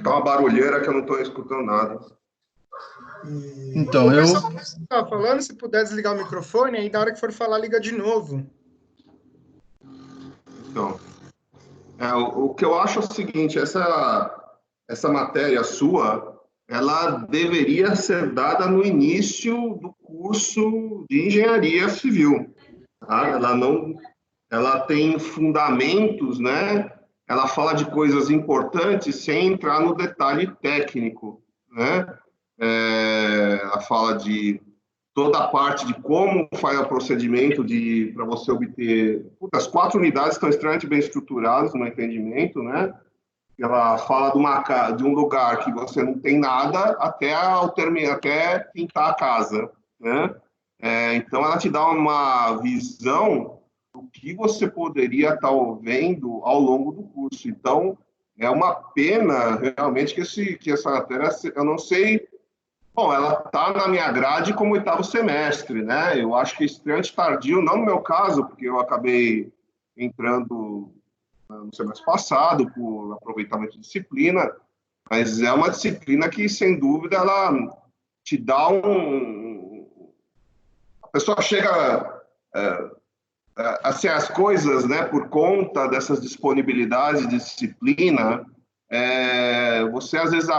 Tá uma barulheira que eu não estou escutando nada. Então, Pessoal, você estava falando, se puder desligar o microfone, aí na hora que for falar, liga de novo. Então, o que eu acho é o seguinte, essa matéria sua, ela deveria ser dada no início do curso de engenharia civil, tá? Ela tem fundamentos, né? Ela fala de coisas importantes sem entrar no detalhe técnico, né? Ela fala de toda a parte de como faz o procedimento para você obter. As 4 unidades estão extremamente bem estruturadas no entendimento, né? Ela fala de um lugar que você não tem nada até pintar a casa, né? Então, ela te dá uma visão do que você poderia estar vendo ao longo do curso. Então, é uma pena, realmente, que essa matéria, eu não sei. Bom, ela está na minha grade como 8º semestre, né? Eu acho que é extremamente tardio, não no meu caso, porque eu acabei entrando no semestre passado por aproveitamento de disciplina, mas é uma disciplina que, sem dúvida, ela te dá A pessoa chega... assim, as coisas, né, por conta dessas disponibilidades de disciplina, você às vezes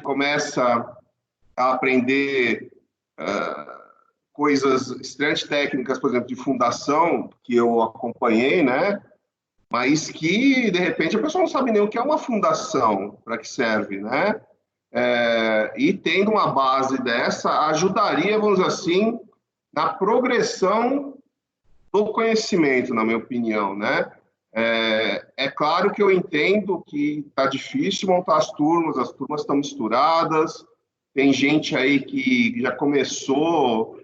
começa a aprender coisas extremamente técnicas, por exemplo, de fundação, que eu acompanhei, né? Mas que, de repente, a pessoa não sabe nem o que é uma fundação, para que serve, né? E tendo uma base dessa, ajudaria, vamos dizer assim, na progressão do conhecimento, na minha opinião, né? É claro que eu entendo que está difícil montar as turmas estão misturadas, tem gente aí que já começou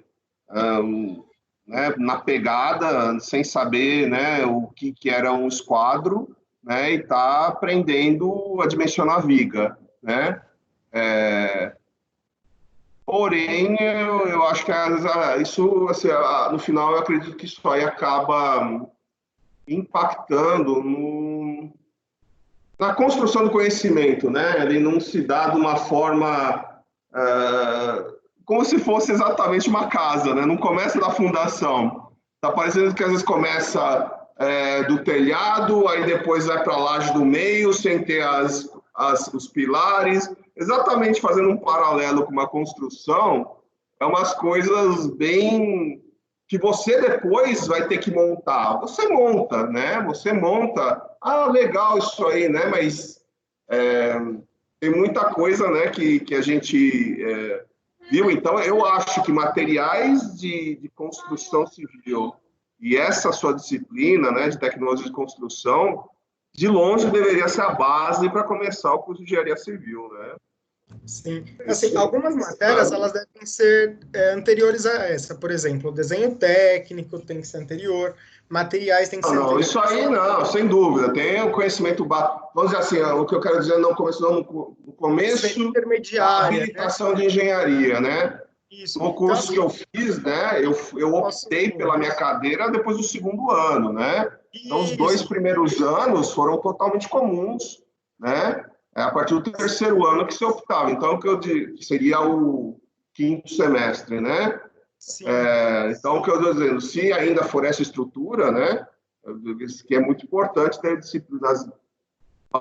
né, na pegada, sem saber, né, o que era um esquadro, né, e está aprendendo a dimensionar viga, né? Porém, eu acho que isso, assim, no final, eu acredito que isso aí acaba impactando na construção do conhecimento, né? Ele não se dá de uma forma como se fosse exatamente uma casa, né? Não começa da fundação. Está parecendo que às vezes começa do telhado, aí depois vai para a laje do meio, sem ter os pilares, exatamente fazendo um paralelo com uma construção, é umas coisas bem que você depois vai ter que montar. Você monta, né? Você monta, legal isso aí, né? Mas tem muita coisa, né, que a gente viu. Então, eu acho que materiais de construção civil e essa sua disciplina, né, de tecnologia de construção, de longe deveria ser a base para começar o curso de engenharia civil, né? Sim. Assim, algumas matérias, elas devem ser anteriores a essa. Por exemplo, o desenho técnico tem que ser anterior, materiais tem que ser anterior. Isso aí não, sem dúvida. Tem o conhecimento vamos dizer assim, o que eu quero dizer no começo da habilitação, né, de engenharia, né? Isso. No curso então, que eu fiz, né, eu optei pela minha cadeira depois do 2º ano, né? Então, os 2 primeiros anos foram totalmente comuns, né? A partir do 3º ano que se optava. Então, o que eu digo, que seria o 5º semestre, né? Então, o que eu estou dizendo, se ainda for essa estrutura, né, que é muito importante ter disciplinas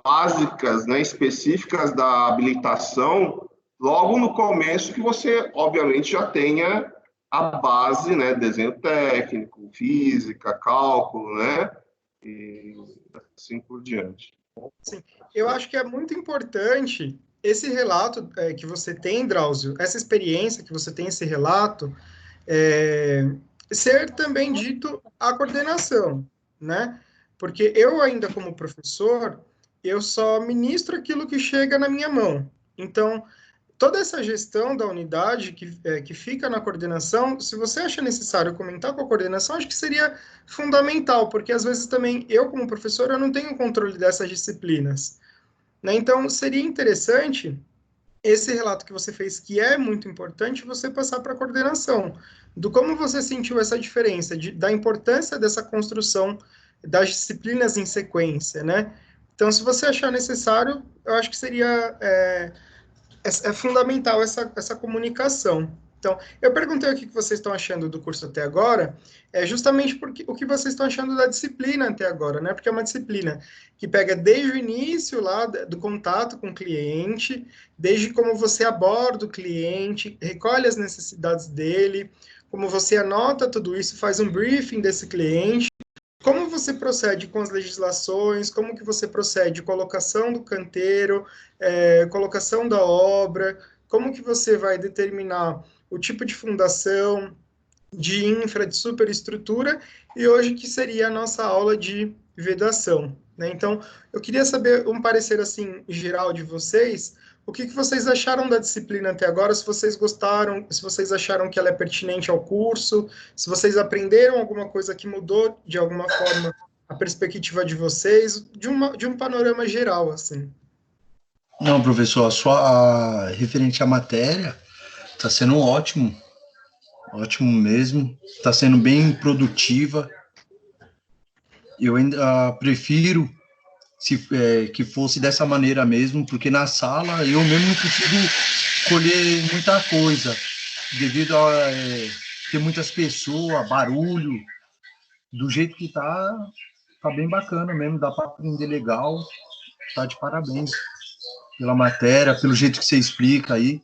básicas, né, específicas da habilitação, logo no começo, que você, obviamente, já tenha a base, né, desenho técnico, física, cálculo, né, e assim por diante. Sim, eu acho que é muito importante esse relato que você tem, Drauzio, essa experiência que você tem, esse relato, ser também dito à coordenação, né? Porque eu ainda como professor, eu só ministro aquilo que chega na minha mão. Então, toda essa gestão da unidade que fica na coordenação, se você acha necessário comentar com a coordenação, acho que seria fundamental, porque às vezes também eu, como professor, eu não tenho controle dessas disciplinas, né? Então, seria interessante esse relato que você fez, que é muito importante, você passar para a coordenação, do como você sentiu essa diferença, da importância dessa construção das disciplinas em sequência, né? Então, se você achar necessário, eu acho que seria é fundamental essa comunicação. Então, eu perguntei o que vocês estão achando do curso até agora, justamente porque o que vocês estão achando da disciplina até agora, né? Porque é uma disciplina que pega desde o início lá do contato com o cliente, desde como você aborda o cliente, recolhe as necessidades dele, como você anota tudo isso, faz um briefing desse cliente, como você procede com as legislações, como que você procede colocação do canteiro, colocação da obra, como que você vai determinar o tipo de fundação, de infra, de superestrutura, e hoje que seria a nossa aula de vedação, né? Então, eu queria saber um parecer, assim, geral de vocês, o que vocês acharam da disciplina até agora, se vocês gostaram, se vocês acharam que ela é pertinente ao curso, se vocês aprenderam alguma coisa que mudou, de alguma forma, a perspectiva de vocês, de um panorama geral, assim. Não, professor, referente à matéria, está sendo ótimo, ótimo mesmo, está sendo bem produtiva. Eu ainda prefiro que fosse dessa maneira mesmo, porque na sala eu mesmo não consigo colher muita coisa, devido a ter muitas pessoas, barulho, do jeito que tá bem bacana mesmo, dá para aprender legal, tá de parabéns pela matéria, pelo jeito que você explica aí.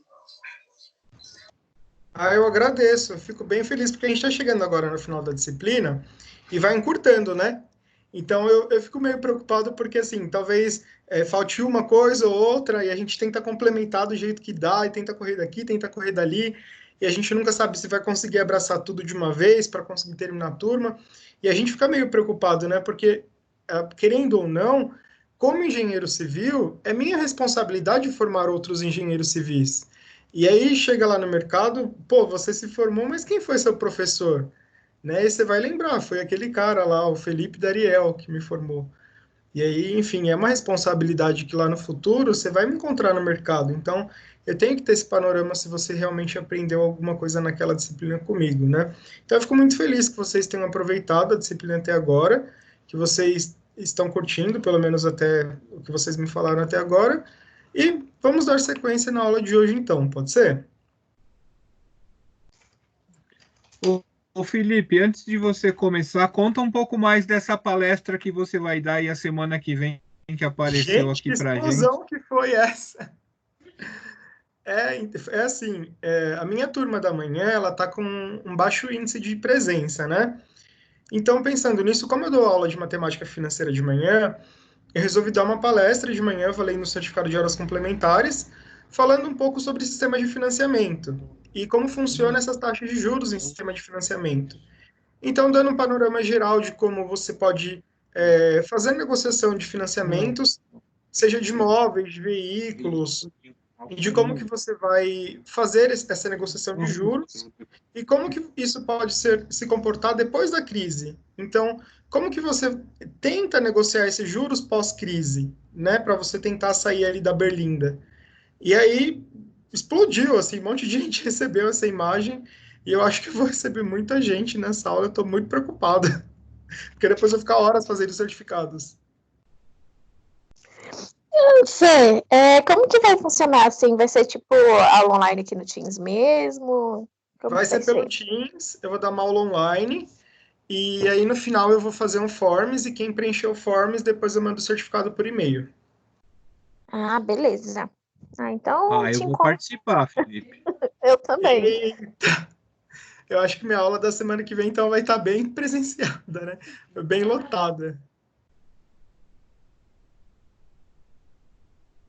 Eu agradeço, eu fico bem feliz, porque a gente está chegando agora no final da disciplina e vai encurtando, né? Então eu fico meio preocupado porque, assim, talvez falte uma coisa ou outra e a gente tenta complementar do jeito que dá e tenta correr daqui, tenta correr dali e a gente nunca sabe se vai conseguir abraçar tudo de uma vez para conseguir terminar a turma e a gente fica meio preocupado, né? Porque, querendo ou não, como engenheiro civil, é minha responsabilidade formar outros engenheiros civis. E aí chega lá no mercado, pô, você se formou, mas quem foi seu professor? Né? E você vai lembrar, foi aquele cara lá, o Felipe Dariel, que me formou. E aí, enfim, é uma responsabilidade que lá no futuro você vai me encontrar no mercado. Então, eu tenho que ter esse panorama se você realmente aprendeu alguma coisa naquela disciplina comigo, né? Então, eu fico muito feliz que vocês tenham aproveitado a disciplina até agora, que vocês estão curtindo, pelo menos até o que vocês me falaram até agora. E vamos dar sequência na aula de hoje, então, pode ser? Ô Felipe, antes de você começar, conta um pouco mais dessa palestra que você vai dar aí a semana que vem, que apareceu Gente, que aqui pra gente. explosão que foi essa! Assim, a minha turma da manhã, ela tá com um baixo índice de presença, né? Então, pensando nisso, como eu dou aula de matemática financeira de manhã, eu resolvi dar uma palestra de manhã, falei no certificado de horas complementares, falando um pouco sobre sistema de financiamento e como funciona essas taxas de juros em sistema de financiamento. Então, dando um panorama geral de como você pode fazer negociação de financiamentos, seja de imóveis, de veículos, e de como que você vai fazer essa negociação de juros e como que isso pode se comportar depois da crise. Então, como que você tenta negociar esses juros pós-crise, né, para você tentar sair ali da berlinda. E aí explodiu, assim, um monte de gente recebeu essa imagem e eu acho que vou receber muita gente nessa aula, eu estou muito preocupado, porque depois eu vou ficar horas fazendo certificados. Fê, como que vai funcionar assim? Vai ser tipo aula online aqui no Teams mesmo? Como Vai que ser pelo Teams, eu vou dar uma aula online, e aí no final eu vou fazer um forms, e quem preencher o forms, depois eu mando o certificado por e-mail. Ah, beleza. Então Eu te vou encontro. participar, Felipe. Eu também. Eita! Eu acho que minha aula da semana que vem, então, vai estar bem presenciada, né? Bem lotada.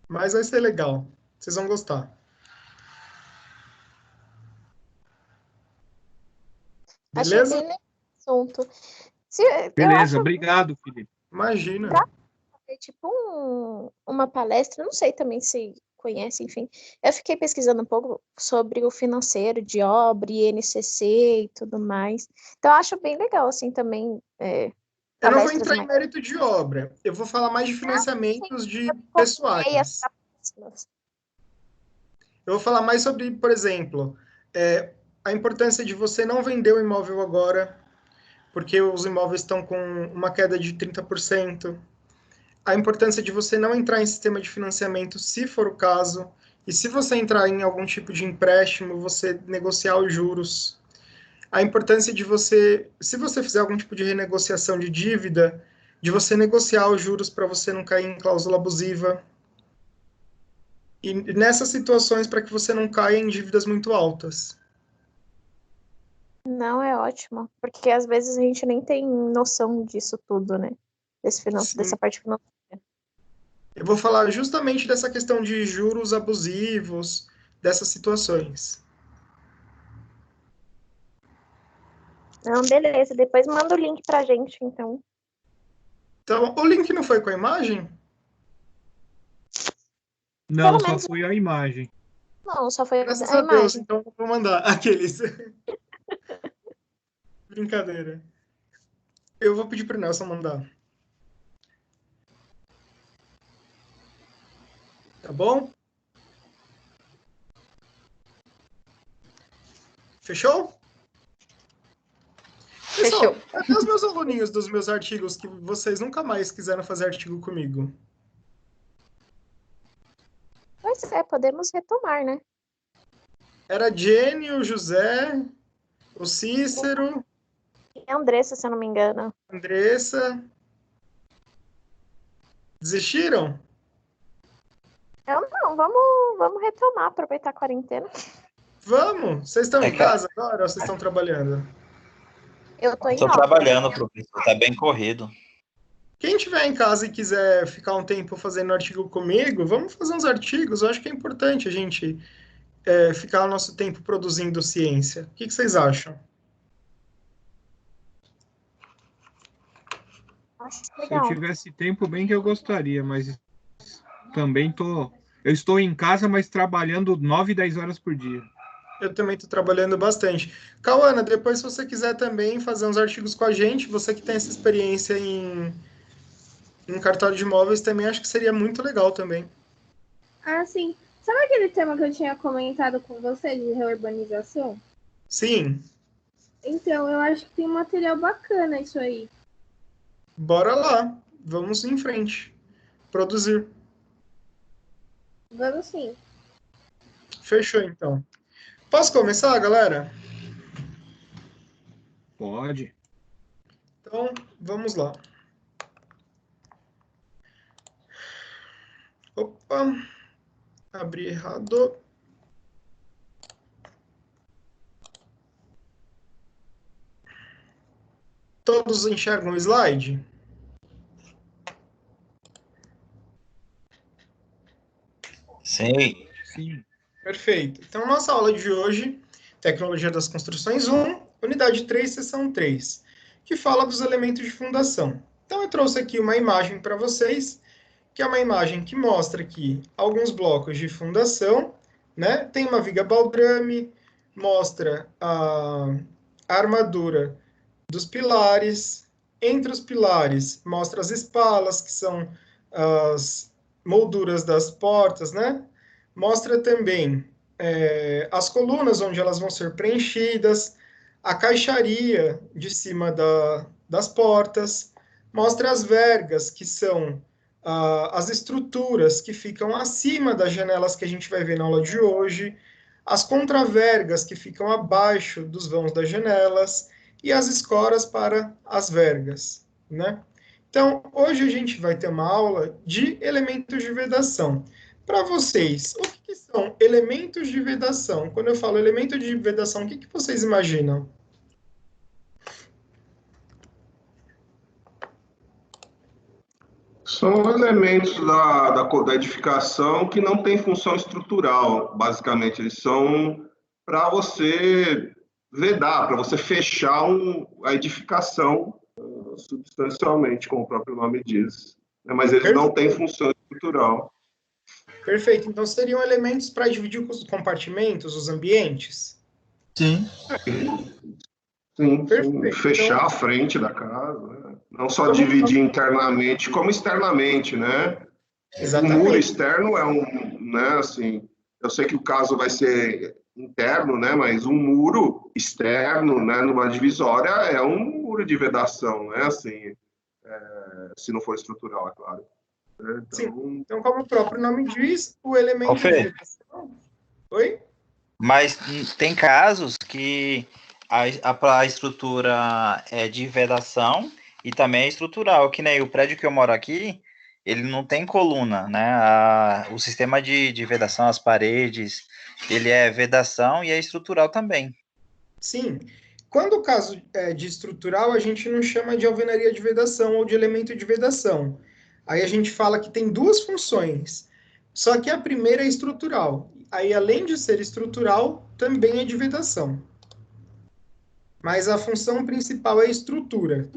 Mas vai ser legal. Vocês vão gostar. Achei Beleza? bem legal o assunto. Eu Beleza, acho obrigado, Felipe. Imagina. dá pra ter tipo uma palestra, não sei também se conhece, enfim. Eu fiquei pesquisando um pouco sobre o financeiro de obra, INCC e tudo mais. Então, eu acho bem legal, assim, também. Eu não vou Palestras entrar em mais. mérito de obra. Eu vou falar mais de financiamentos de pessoais. Eu vou falar mais sobre, por exemplo, a importância de você não vender o imóvel agora, porque os imóveis estão com uma queda de 30%. a importância de você não entrar em sistema de financiamento, se for o caso, e se você entrar em algum tipo de empréstimo, você negociar os juros. A importância de você, se você fizer algum tipo de renegociação de dívida, de você negociar os juros para você não cair em cláusula abusiva. E nessas situações, para que você não caia em dívidas muito altas. Não, é ótimo, porque às vezes a gente nem tem noção disso tudo, né? Sim. Dessa parte financeira. Eu vou falar justamente dessa questão de juros abusivos, dessas situações. Não, beleza. Depois manda o link pra gente, então. Então, o link não foi com a imagem? Não, Pelo só menos foi a imagem. não, só foi Graças a a Deus, imagem. então eu vou mandar. Aqueles. Brincadeira. Eu vou pedir para o Nelson mandar. Tá bom? Fechou? Pessoal, Fechou. até os meus aluninhos dos meus artigos que vocês nunca mais quiseram fazer artigo comigo. Pois é, podemos retomar, né? Era Jenny, o José, o Cícero, E a Andressa, se eu não me engano. a Andressa. Desistiram? Eu não, vamos retomar, aproveitar a quarentena. Vamos! Vocês estão É, em casa agora ou vocês estão trabalhando? Eu tô em Estou aula. trabalhando, professor, tá bem corrido. Quem tiver em casa e quiser ficar um tempo fazendo artigo comigo, vamos fazer uns artigos. Eu acho que é importante a gente ficar o nosso tempo produzindo ciência. O que vocês acham? Acho Se eu legal. tivesse tempo, bem que eu gostaria, mas também eu estou em casa, mas trabalhando 9, 10 horas por dia. Eu também estou trabalhando bastante. Cauana, depois se você quiser também fazer uns artigos com a gente, você que tem essa experiência em cartório de imóveis, também acho que seria muito legal também. Ah, sim. Sabe aquele tema que eu tinha comentado com você de reurbanização? Sim, Então, eu acho que tem um material bacana isso aí. bora lá. Vamos em frente. Produzir. Vamos sim. Fechou, então. Posso começar, galera? Pode. Então, vamos lá. Opa, abri errado. Todos enxergam o slide? Sim. Sim. Perfeito. Então, nossa aula de hoje, Tecnologia das Construções 1, Unidade 3, Seção 3, que fala dos elementos de fundação. Então, eu trouxe aqui uma imagem para vocês, que é uma imagem que mostra aqui alguns blocos de fundação, né? Tem uma viga baldrame, mostra a armadura dos pilares. Entre os pilares, mostra as espalas, que são as molduras das portas, né? Mostra também as colunas onde elas vão ser preenchidas, a caixaria de cima das portas, mostra as vergas, que são as estruturas que ficam acima das janelas que a gente vai ver na aula de hoje, as contravergas que ficam abaixo dos vãos das janelas e as escoras para as vergas, né? Então, hoje a gente vai ter uma aula de elementos de vedação. Para vocês, o que são elementos de vedação? Quando eu falo elemento de vedação, o que vocês imaginam? São elementos da edificação que não têm função estrutural, basicamente. Eles são para você vedar, para você fechar a edificação substancialmente, como o próprio nome diz. Mas eles não têm função estrutural. Perfeito. Então, seriam elementos para dividir os compartimentos, os ambientes? Sim. Sim, Perfeito. fechar Então, a frente da casa, né? Não só dividir internamente, como externamente, né? Exatamente. O muro externo né, assim, eu sei que o caso vai ser interno, né, mas um muro externo, né, numa divisória é um muro de vedação, né, assim, se não for estrutural, é claro. Sim. Então, Então, como o próprio nome diz, o Ô, elemento de Fê, vedação... Oi? mas tem casos que a estrutura é de vedação e também é estrutural, que nem o prédio que eu moro aqui, ele não tem coluna, né? O sistema de vedação, as paredes, ele é vedação e é estrutural também. Sim. Quando o caso é de estrutural, a gente não chama de alvenaria de vedação ou de elemento de vedação. Aí a gente fala que tem duas funções. Só que a primeira é estrutural. Aí, além de ser estrutural, também é de vedação. Mas a função principal é estrutura.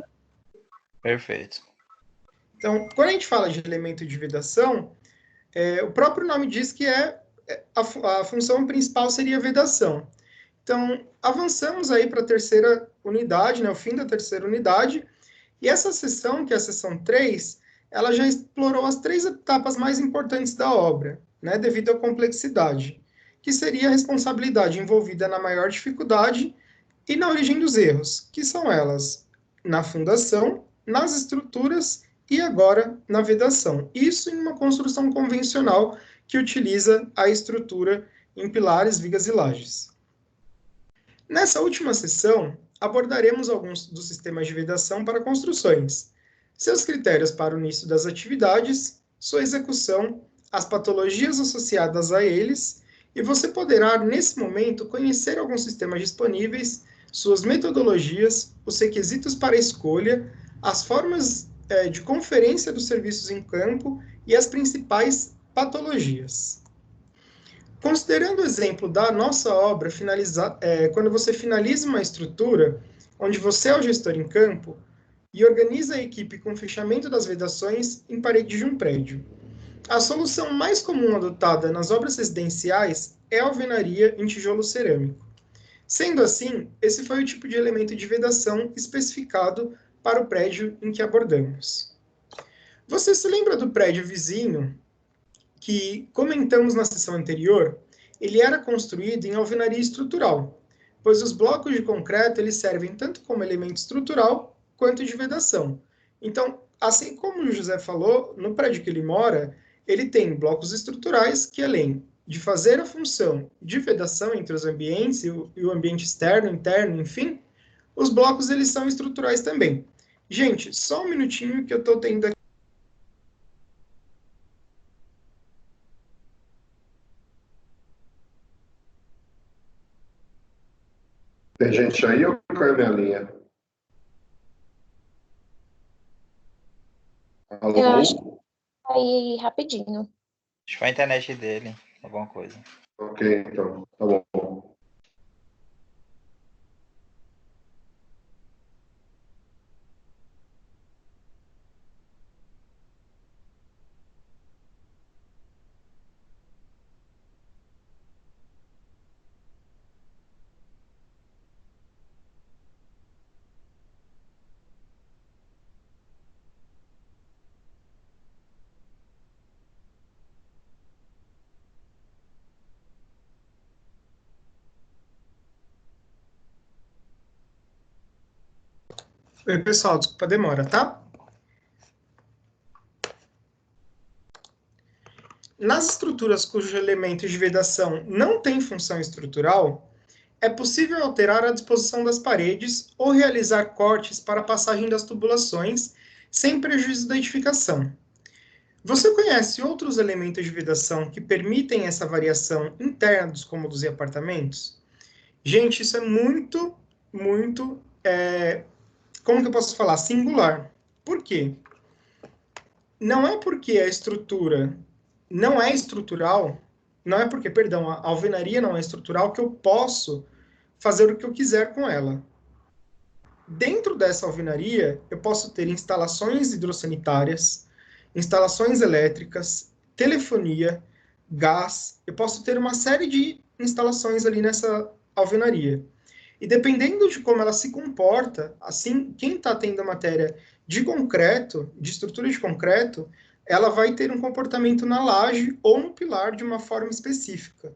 Perfeito. Então, quando a gente fala de elemento de vedação, o próprio nome diz que a função principal seria a vedação. Então, avançamos aí para a terceira unidade, né, o fim da terceira unidade, e essa sessão, que é a sessão 3, ela já explorou as 3 etapas mais importantes da obra, né, devido à complexidade, que seria a responsabilidade envolvida na maior dificuldade e na origem dos erros, que são elas na fundação, nas estruturas e agora na vedação. Isso em uma construção convencional que utiliza a estrutura em pilares, vigas e lajes. Nessa última sessão, abordaremos alguns dos sistemas de vedação para construções, seus critérios para o início das atividades, sua execução, as patologias associadas a eles, e você poderá, nesse momento, conhecer alguns sistemas disponíveis, suas metodologias, os requisitos para escolha, as formas de conferência dos serviços em campo e as principais patologias. Considerando o exemplo da nossa obra, quando você finaliza uma estrutura, onde você é o gestor em campo, e organiza a equipe com o fechamento das vedações em parede de um prédio. A solução mais comum adotada nas obras residenciais é a alvenaria em tijolo cerâmico. Sendo assim, esse foi o tipo de elemento de vedação especificado para o prédio em que abordamos. Você se lembra do prédio vizinho que comentamos na sessão anterior? Ele era construído em alvenaria estrutural, pois os blocos de concreto eles servem tanto como elemento estrutural quanto de vedação. Então, assim como o José falou, no prédio que ele mora, ele tem blocos estruturais que, além de fazer a função de vedação entre os ambientes e o ambiente externo, interno, enfim, os blocos eles são estruturais também. Gente, só um minutinho que eu estou tendo aqui. tem gente aí ou caiu minha linha? Eu acho que Alô? aí rapidinho. Acho que foi a internet dele, alguma coisa. Ok, então, tá bom. Oi, pessoal, desculpa a demora, tá? Nas estruturas cujos elementos de vedação não têm função estrutural, é possível alterar a disposição das paredes ou realizar cortes para a passagem das tubulações, sem prejuízo da edificação. Você conhece outros elementos de vedação que permitem essa variação interna dos cômodos e apartamentos? Gente, isso é muito, como que eu posso falar? Singular. Por quê? Não é porque a estrutura não é estrutural, não é porque, perdão, a alvenaria não é estrutural que eu posso fazer o que eu quiser com ela. Dentro dessa alvenaria, eu posso ter instalações hidrossanitárias, instalações elétricas, telefonia, gás, eu posso ter uma série de instalações ali nessa alvenaria. E dependendo de como ela se comporta, assim, quem está tendo a matéria de concreto, de estrutura de concreto, ela vai ter um comportamento na laje ou no pilar de uma forma específica.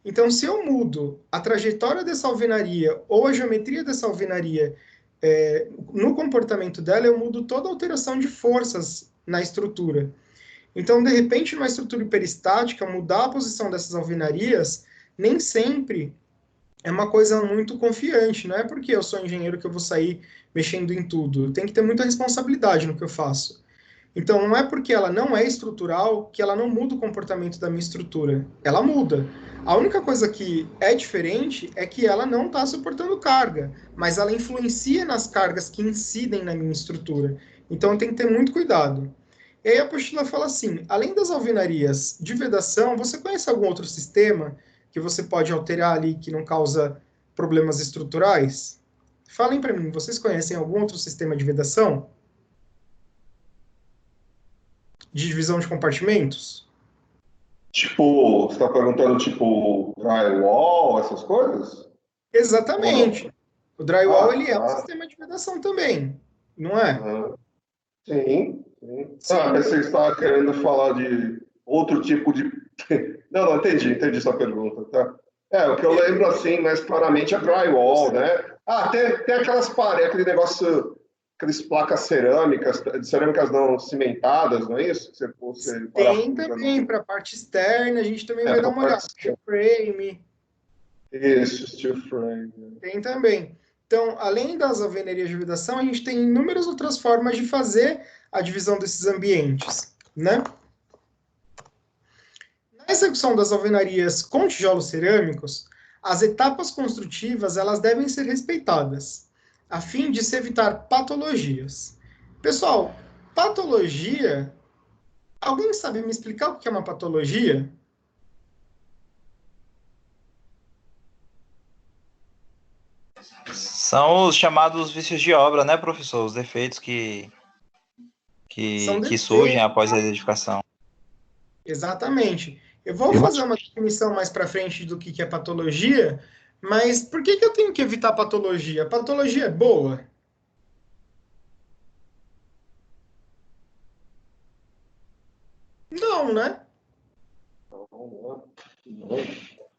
Então, se eu mudo a trajetória dessa alvenaria ou a geometria dessa alvenaria no comportamento dela, eu mudo toda a alteração de forças na estrutura. Então, de repente, numa estrutura hiperestática, mudar a posição dessas alvenarias nem sempre é uma coisa muito confiante. Não é porque eu sou engenheiro que eu vou sair mexendo em tudo. Eu tenho que ter muita responsabilidade no que eu faço. Então, não é porque ela não é estrutural que ela não muda o comportamento da minha estrutura. Ela muda. A única coisa que é diferente é que ela não está suportando carga, mas ela influencia nas cargas que incidem na minha estrutura. Então, eu tenho que ter muito cuidado. E aí a apostila fala assim, além das alvenarias de vedação, você conhece algum outro sistema que você pode alterar ali que não causa problemas estruturais? Falem para mim, vocês conhecem algum outro sistema de vedação? De divisão de compartimentos? Tipo, você está perguntando tipo drywall, essas coisas? Exatamente. O drywall, ele é um tá. sistema de vedação também, não é? Sim, sim. Sim. Você está querendo falar de outro tipo de... Não, entendi sua pergunta, tá? O que eu lembro, assim, mais claramente é drywall, né? Tem aquelas paredes, aquele negócio, aquelas placas cerâmicas não cimentadas, não é isso? Tem também, para a parte externa, a gente também vai dar uma olhada. Steel frame. Isso, steel frame. Tem também. Então, além das alvenarias de vedação, a gente tem inúmeras outras formas de fazer a divisão desses ambientes, né? Na execução das alvenarias com tijolos cerâmicos, as etapas construtivas elas devem ser respeitadas, a fim de se evitar patologias. Pessoal, patologia... Alguém sabe me explicar o que é uma patologia? São os chamados vícios de obra, né, professor? Os defeitos São que surgem defeitos. após a edificação. Exatamente. Eu vou fazer uma definição mais para frente do que é patologia, mas por que eu tenho que evitar patologia? A patologia é boa? Não, né?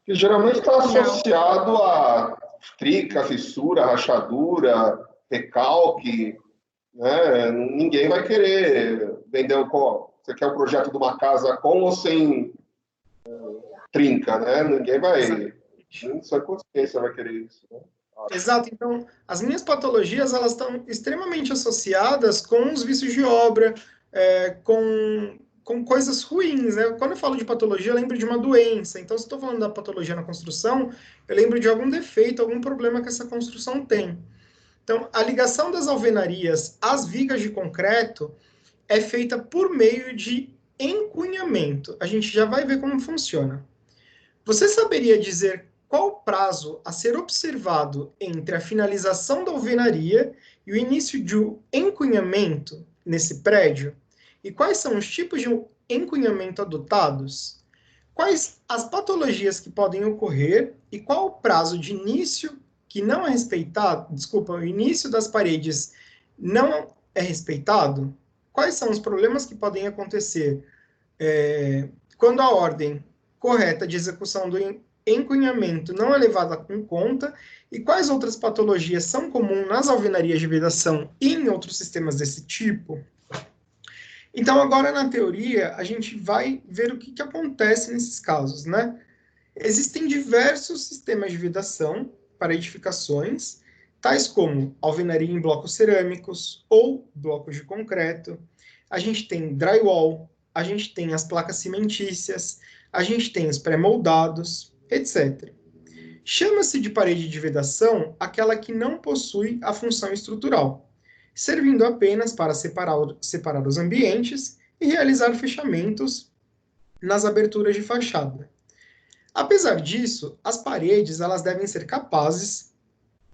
Que geralmente está associado a trica, fissura, rachadura, recalque, né? Ninguém vai querer vender você quer um projeto de uma casa com ou sem trinca, né? Ninguém vai, só consciência vai querer isso, né? Exato. Então, as minhas patologias elas estão extremamente associadas com os vícios de obra, com coisas ruins, né? Quando eu falo de patologia, eu lembro de uma doença. Então, se estou falando da patologia na construção, eu lembro de algum defeito, algum problema que essa construção tem. Então, a ligação das alvenarias às vigas de concreto é feita por meio de encunhamento. A gente já vai ver como funciona. Você saberia dizer qual o prazo a ser observado entre a finalização da alvenaria e o início de um encunhamento nesse prédio? E quais são os tipos de encunhamento adotados? Quais as patologias que podem ocorrer e qual o prazo de início que não é respeitado? Desculpa, o início das paredes não é respeitado? Quais são os problemas que podem acontecer quando a ordem correta de execução do encunhamento não é levada em conta, e quais outras patologias são comuns nas alvenarias de vedação e em outros sistemas desse tipo? Então, agora na teoria, a gente vai ver o que acontece nesses casos, né? Existem diversos sistemas de vedação para edificações, tais como alvenaria em blocos cerâmicos ou blocos de concreto. A gente tem drywall, a gente tem as placas cimentícias, a gente tem os pré-moldados, etc. Chama-se de parede de vedação aquela que não possui a função estrutural, servindo apenas para separar os ambientes e realizar fechamentos nas aberturas de fachada. Apesar disso, as paredes elas devem ser capazes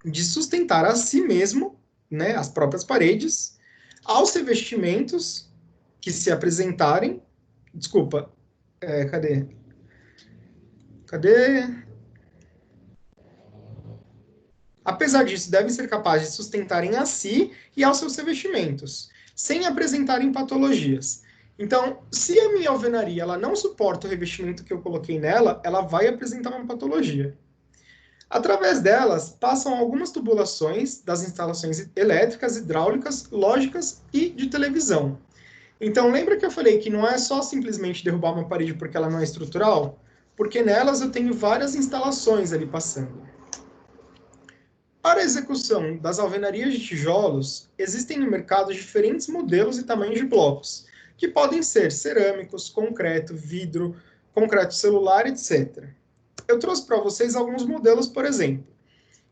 de sustentar a si mesmo, né, as próprias paredes, aos revestimentos que se apresentarem. Desculpa, cadê? Apesar disso, devem ser capazes de sustentarem a si e aos seus revestimentos, sem apresentarem patologias. Então, se a minha alvenaria ela não suporta o revestimento que eu coloquei nela, ela vai apresentar uma patologia. Através delas, passam algumas tubulações das instalações elétricas, hidráulicas, lógicas e de televisão. Então, lembra que eu falei que não é só simplesmente derrubar uma parede porque ela não é estrutural? Porque nelas eu tenho várias instalações ali passando. Para a execução das alvenarias de tijolos, existem no mercado diferentes modelos e tamanhos de blocos, que podem ser cerâmicos, concreto, vidro, concreto celular, etc. Eu trouxe para vocês alguns modelos, por exemplo.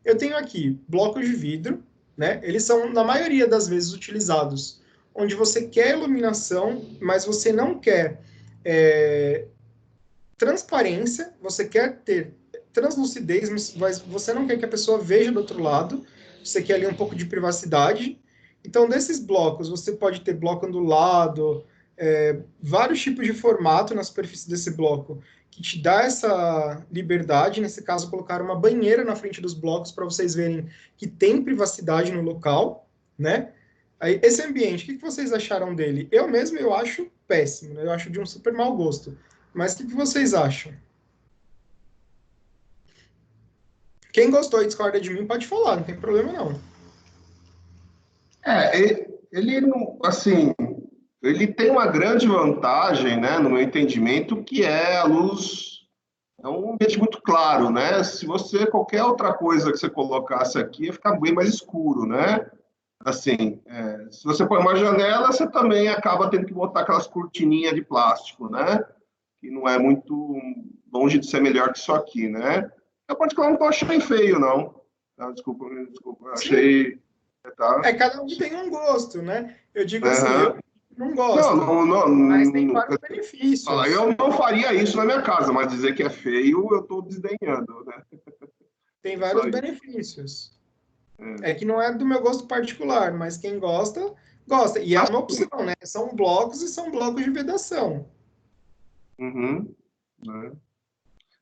Eu tenho aqui blocos de vidro, né? Eles são, na maioria das vezes, utilizados onde você quer iluminação, mas você não quer transparência, você quer ter translucidez, mas você não quer que a pessoa veja do outro lado, você quer ali um pouco de privacidade. Então, desses blocos, você pode ter bloco ondulado, vários tipos de formato na superfície desse bloco, que te dá essa liberdade. Nesse caso, colocar uma banheira na frente dos blocos para vocês verem que tem privacidade no local, né? Aí, esse ambiente, o que vocês acharam dele? Eu acho péssimo, né? Eu acho de um super mau gosto. Mas o que vocês acham? Quem gostou e discorda de mim pode falar, não tem problema não. Ele não, assim, ele tem uma grande vantagem, né, no meu entendimento, que é a luz, é um ambiente muito claro, né? Se você, qualquer outra coisa que você colocasse aqui, ia ficar bem mais escuro, né? Assim, se você põe uma janela, você também acaba tendo que botar aquelas cortininhas de plástico, né? Que não é muito longe de ser melhor que isso aqui, né? Eu particularmente não achei feio, não. Desculpa, achei... Tá. Cada um tem um gosto, né? Eu digo assim, eu não gosto, não, mas tem vários benefícios. Eu não faria isso na minha casa, mas dizer que é feio, eu estou desdenhando, né? Tem vários benefícios. É que não é do meu gosto particular, mas quem gosta, gosta. E é uma opção, né? São blocos e são blocos de vedação.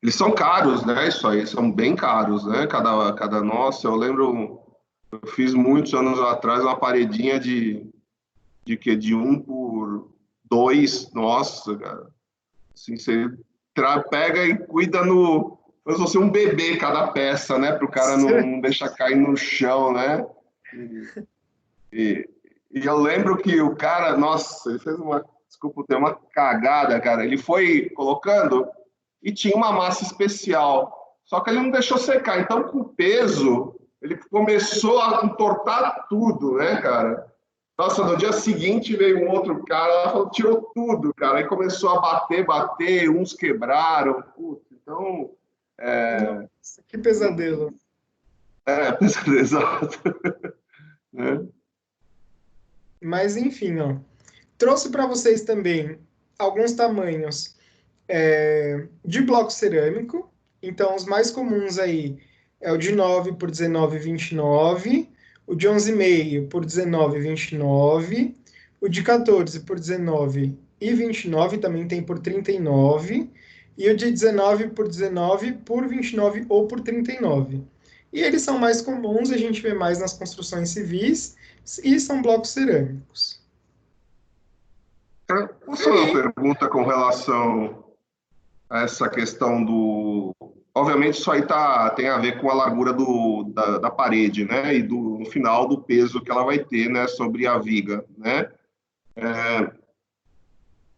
Eles são caros, né? Isso aí, são bem caros, né? Nossa, eu lembro, eu fiz muitos anos atrás uma paredinha de 1 por 2, nossa, cara. Assim, você pega e cuida como se fosse um bebê cada peça, né? Para o cara não deixar cair no chão, né? E eu lembro que o cara, nossa, ele fez uma cagada, cara. Ele foi colocando e tinha uma massa especial, só que ele não deixou secar. Então, com o peso, ele começou a entortar tudo, né, cara? Nossa, no dia seguinte veio um outro cara, tirou tudo, cara. Aí começou a bater, uns quebraram. Putz, então... Nossa, que pesadelo. Pesadelo, exato. Mas, enfim, ó. Trouxe para vocês também alguns tamanhos de bloco cerâmico. Então, os mais comuns aí é o de 9 por 19,29, o de 11,5 por 19,29, o de 14 por 19,29 também tem por 39, e o de 19 por 19 por 29 ou por 39. E eles são mais comuns, a gente vê mais nas construções civis, e são blocos cerâmicos. Posso fazer uma pergunta com relação a essa questão do... Obviamente, isso aí tem a ver com a largura da parede, né? E no final do peso que ela vai ter, né? Sobre a viga, né?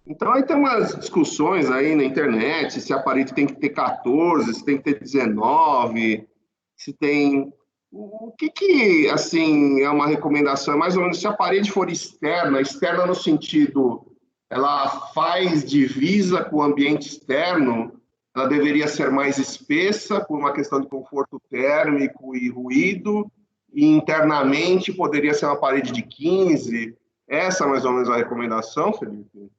Então, aí tem umas discussões aí na internet, se a parede tem que ter 14, se tem que ter 19, se tem... O que, assim, é uma recomendação? É mais ou menos, se a parede for externa no sentido, ela faz divisa com o ambiente externo, ela deveria ser mais espessa, por uma questão de conforto térmico e ruído, e internamente poderia ser uma parede de 15. Essa é mais ou menos a recomendação, Felipe?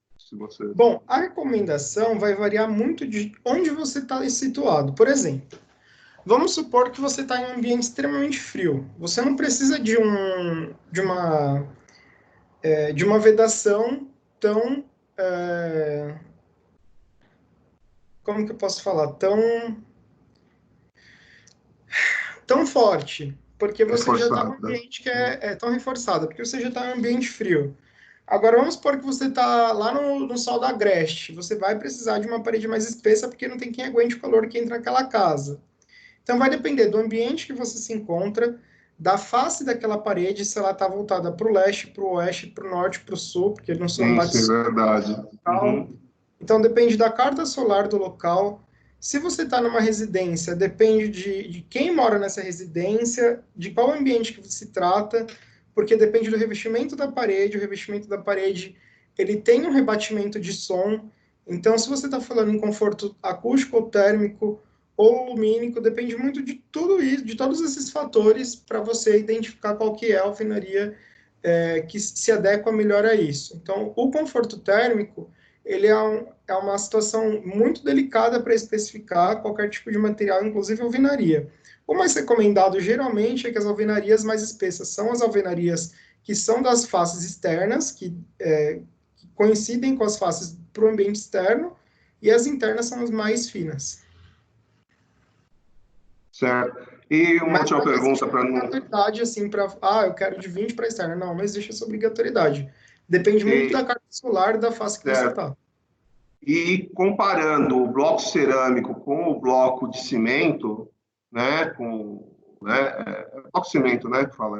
Bom, a recomendação vai variar muito de onde você está situado. Por exemplo, vamos supor que você está em um ambiente extremamente frio. Você não precisa de uma vedação tão... como que eu posso falar? Tão forte. Porque você já está num ambiente que é tão reforçado. Porque você já está em um ambiente frio. Agora, vamos supor que você está lá no sol da Agreste. Você vai precisar de uma parede mais espessa porque não tem quem aguente o calor que entra naquela casa. Então, vai depender do ambiente que você se encontra, da face daquela parede, se ela está voltada para o leste, para o oeste, para o norte, para o sul, porque não são Isso é verdade. Uhum. Então, depende da carta solar do local. Se você está numa residência, depende de quem mora nessa residência, de qual ambiente que se trata, porque depende do revestimento da parede. O revestimento da parede, ele tem um rebatimento de som. Então, se você está falando em conforto acústico ou térmico ou lumínico, depende muito de tudo isso, de todos esses fatores, para você identificar qual que é a alvenaria que se adequa melhor a isso. Então, o conforto térmico, ele é uma situação muito delicada para especificar qualquer tipo de material, inclusive alvenaria. O mais recomendado, geralmente, é que as alvenarias mais espessas são as alvenarias que são das faces externas, que coincidem com as faces para o ambiente externo, e as internas são as mais finas. Certo. E uma última pergunta para não... obrigatoriedade, assim, eu quero de 20 para externa. Não existe essa obrigatoriedade. Depende muito da carta solar e da face que você está. E comparando o bloco cerâmico com o bloco de cimento, né, bloco de cimento, né, que fala,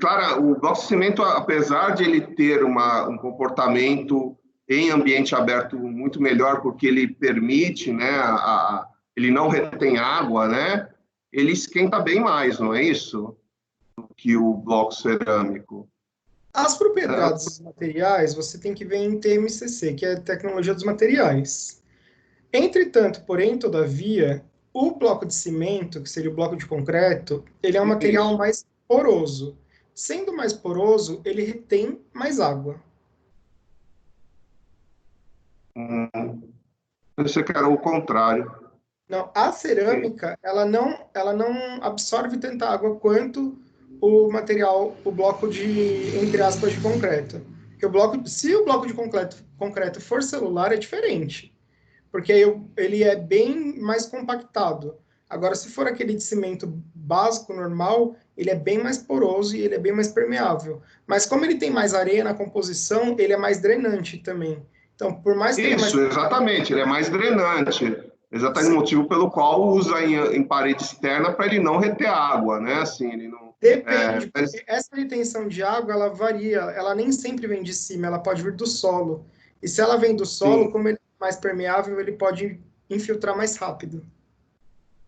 claro, o bloco de cimento, apesar de ele ter um comportamento em ambiente aberto muito melhor, porque ele permite, né, ele não retém água, né, ele esquenta bem mais, não é isso? Do que o bloco cerâmico. As propriedades dos materiais, você tem que ver em TMCC, que é a tecnologia dos materiais. Entretanto, porém, todavia, o bloco de cimento, que seria o bloco de concreto, ele é um material mais poroso. Sendo mais poroso, ele retém mais água. Você quer o contrário. Não, a cerâmica, ela não absorve tanta água quanto o material, o bloco de, entre aspas, de concreto. Porque se o bloco de concreto for celular, é diferente. Porque ele é bem mais compactado. Agora, se for aquele de cimento básico, normal, ele é bem mais poroso e ele é bem mais permeável. Mas como ele tem mais areia na composição, ele é mais drenante também. Então, por mais que exatamente, ele é mais drenante. Exatamente o motivo pelo qual usa em parede externa para ele não reter água, né? Assim, ele não... Depende, porque essa retenção de água, ela varia, ela nem sempre vem de cima, ela pode vir do solo. E se ela vem do solo, como ele é mais permeável, ele pode infiltrar mais rápido.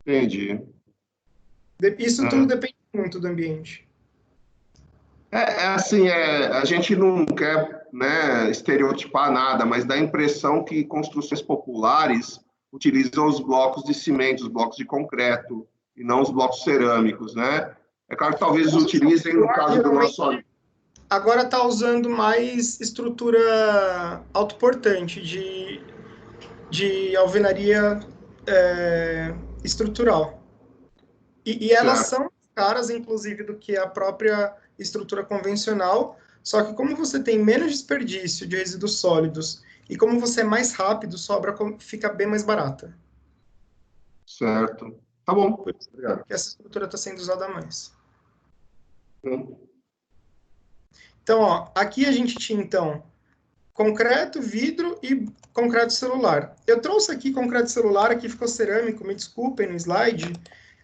Entendi. Isso tudo depende muito do ambiente. A gente não quer, né, estereotipar nada, mas dá a impressão que construções populares utilizam os blocos de cimento, os blocos de concreto, e não os blocos cerâmicos, né? É claro que talvez utilizem no caso do nosso... Agora está usando mais estrutura autoportante, de alvenaria estrutural. E elas são caras, inclusive, do que a própria estrutura convencional, só que como você tem menos desperdício de resíduos sólidos e como você é mais rápido, fica bem mais barata. Certo. Tá bom. Obrigado. Porque essa estrutura está sendo usada mais. Então, ó, aqui a gente tinha, então, concreto, vidro e concreto celular. Eu trouxe aqui concreto celular, aqui ficou cerâmico, me desculpem no slide,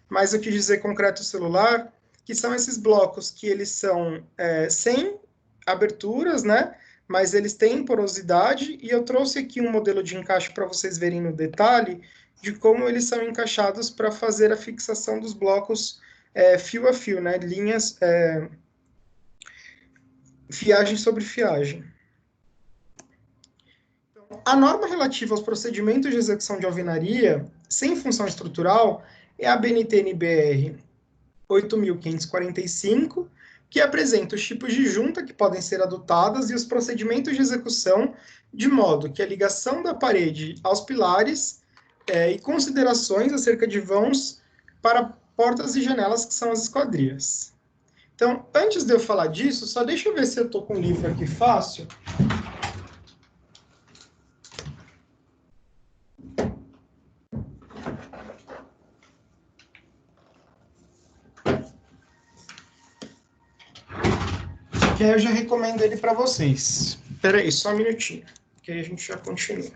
mas eu quis dizer concreto celular, que são esses blocos que eles são sem aberturas, né? Mas eles têm porosidade, e eu trouxe aqui um modelo de encaixe para vocês verem no detalhe de como eles são encaixados para fazer a fixação dos blocos fio a fio, né? Linhas, fiagem sobre fiagem. Então, a norma relativa aos procedimentos de execução de alvenaria sem função estrutural é a BNT-NBR 8.545, que apresenta os tipos de junta que podem ser adotadas e os procedimentos de execução, de modo que a ligação da parede aos pilares e considerações acerca de vãos para portas e janelas, que são as esquadrias. Então, antes de eu falar disso, só deixa eu ver se eu estou com o livro aqui fácil. Que aí eu já recomendo ele para vocês. Espera aí, só um minutinho, que aí a gente já continua.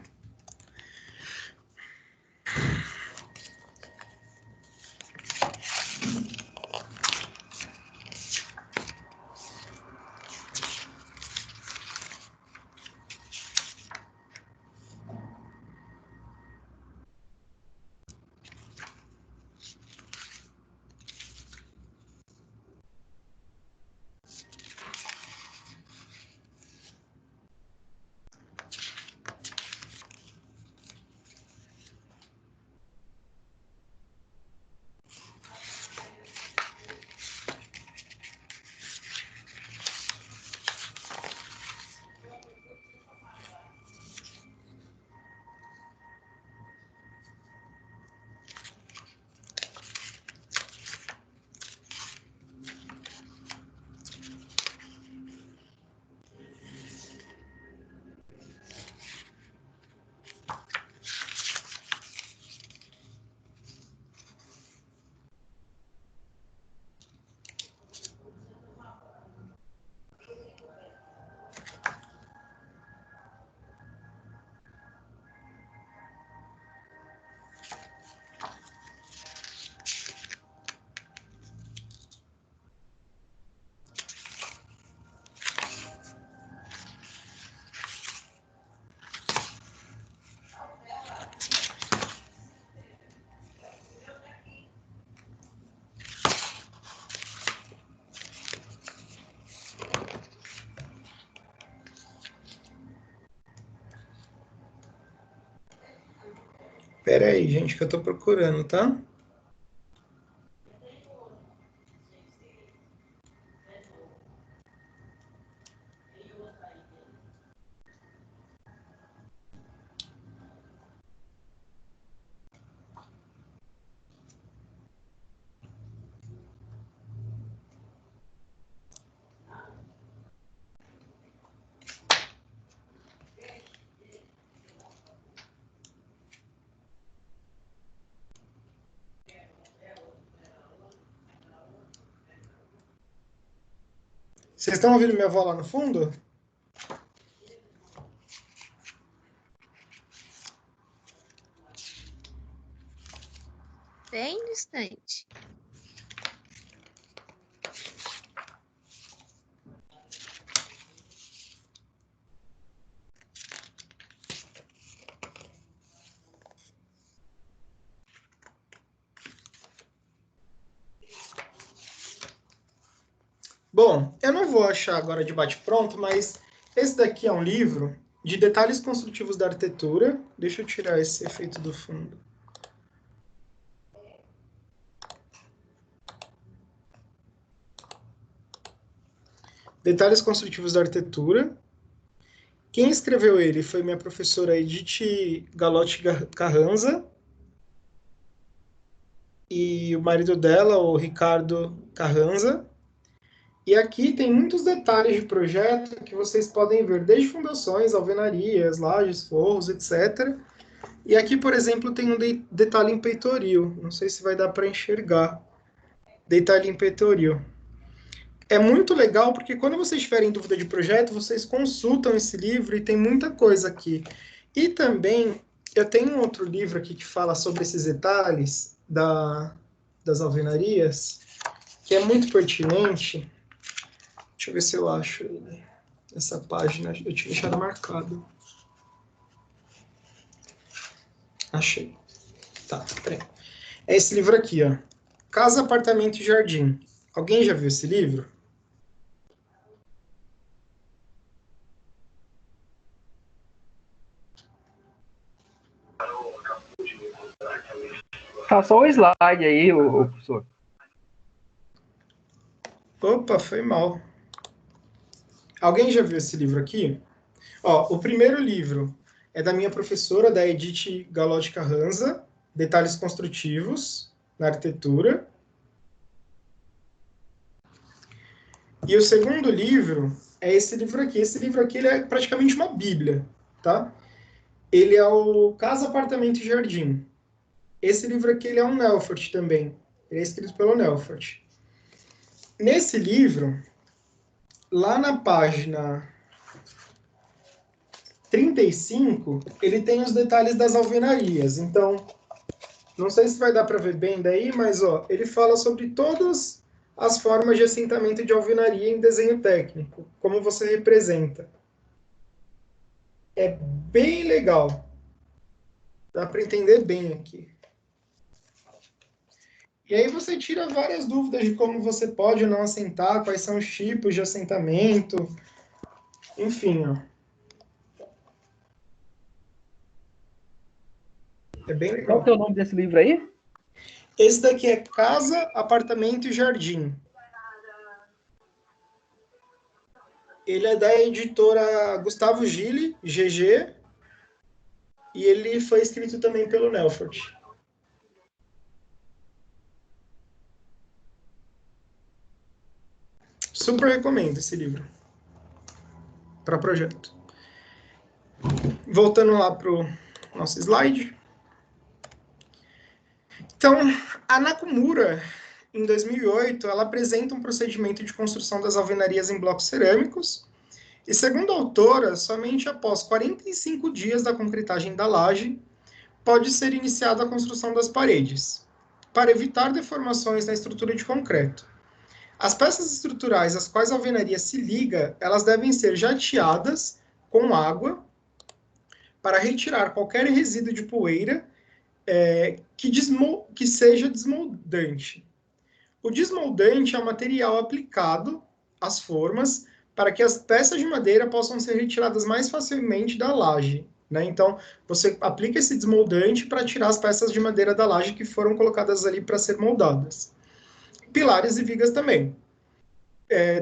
Pera aí, gente, que eu tô procurando, tá? Vocês estão ouvindo minha avó lá no fundo? Bem distante. Bom, eu não vou achar agora de bate-pronto, mas esse daqui é um livro de detalhes construtivos da arquitetura. Deixa eu tirar esse efeito do fundo. Detalhes construtivos da arquitetura. Quem escreveu ele foi minha professora Edith Galotti Carranza e o marido dela, o Ricardo Carranza. E aqui tem muitos detalhes de projeto que vocês podem ver, desde fundações, alvenarias, lajes, forros, etc. E aqui, por exemplo, tem um detalhe em peitoril. Não sei se vai dar para enxergar. Detalhe em peitoril. É muito legal porque quando vocês tiverem dúvida de projeto, vocês consultam esse livro e tem muita coisa aqui. E também, eu tenho um outro livro aqui que fala sobre esses detalhes das alvenarias, que é muito pertinente. Deixa eu ver se eu acho ele. Essa página, eu tinha deixado marcado. Achei. Tá, peraí. É esse livro aqui, ó. Casa, Apartamento e Jardim. Alguém já viu esse livro? Tá só o slide aí, o professor. Opa, foi mal. Alguém já viu esse livro aqui? Ó, o primeiro livro é da minha professora, da Edith Galotti Carranza, Detalhes Construtivos na Arquitetura. E o segundo livro é esse livro aqui. Esse livro aqui ele é praticamente uma bíblia, tá? Ele é o Casa, Apartamento e Jardim. Esse livro aqui ele é um Nelfort também. Ele é escrito pelo Nelfort. Nesse livro, lá na página 35, ele tem os detalhes das alvenarias. Então, não sei se vai dar para ver bem daí, mas ó, ele fala sobre todas as formas de assentamento de alvenaria em desenho técnico, como você representa. É bem legal. Dá para entender bem aqui. E aí você tira várias dúvidas de como você pode ou não assentar, quais são os tipos de assentamento, enfim, ó. É bem legal. Qual que é o nome desse livro aí? Esse daqui é Casa, Apartamento e Jardim. Ele é da editora Gustavo Gille, GG, e ele foi escrito também pelo Nelfort. Super recomendo esse livro para projeto. Voltando lá para o nosso slide. Então, a Nakamura, em 2008, ela apresenta um procedimento de construção das alvenarias em blocos cerâmicos, e segundo a autora, somente após 45 dias da concretagem da laje, pode ser iniciada a construção das paredes, para evitar deformações na estrutura de concreto. As peças estruturais às quais a alvenaria se liga, elas devem ser jateadas com água para retirar qualquer resíduo de poeira que seja desmoldante. O desmoldante é um material aplicado às formas para que as peças de madeira possam ser retiradas mais facilmente da laje, né? Então, você aplica esse desmoldante para tirar as peças de madeira da laje que foram colocadas ali para ser moldadas. Pilares e vigas também.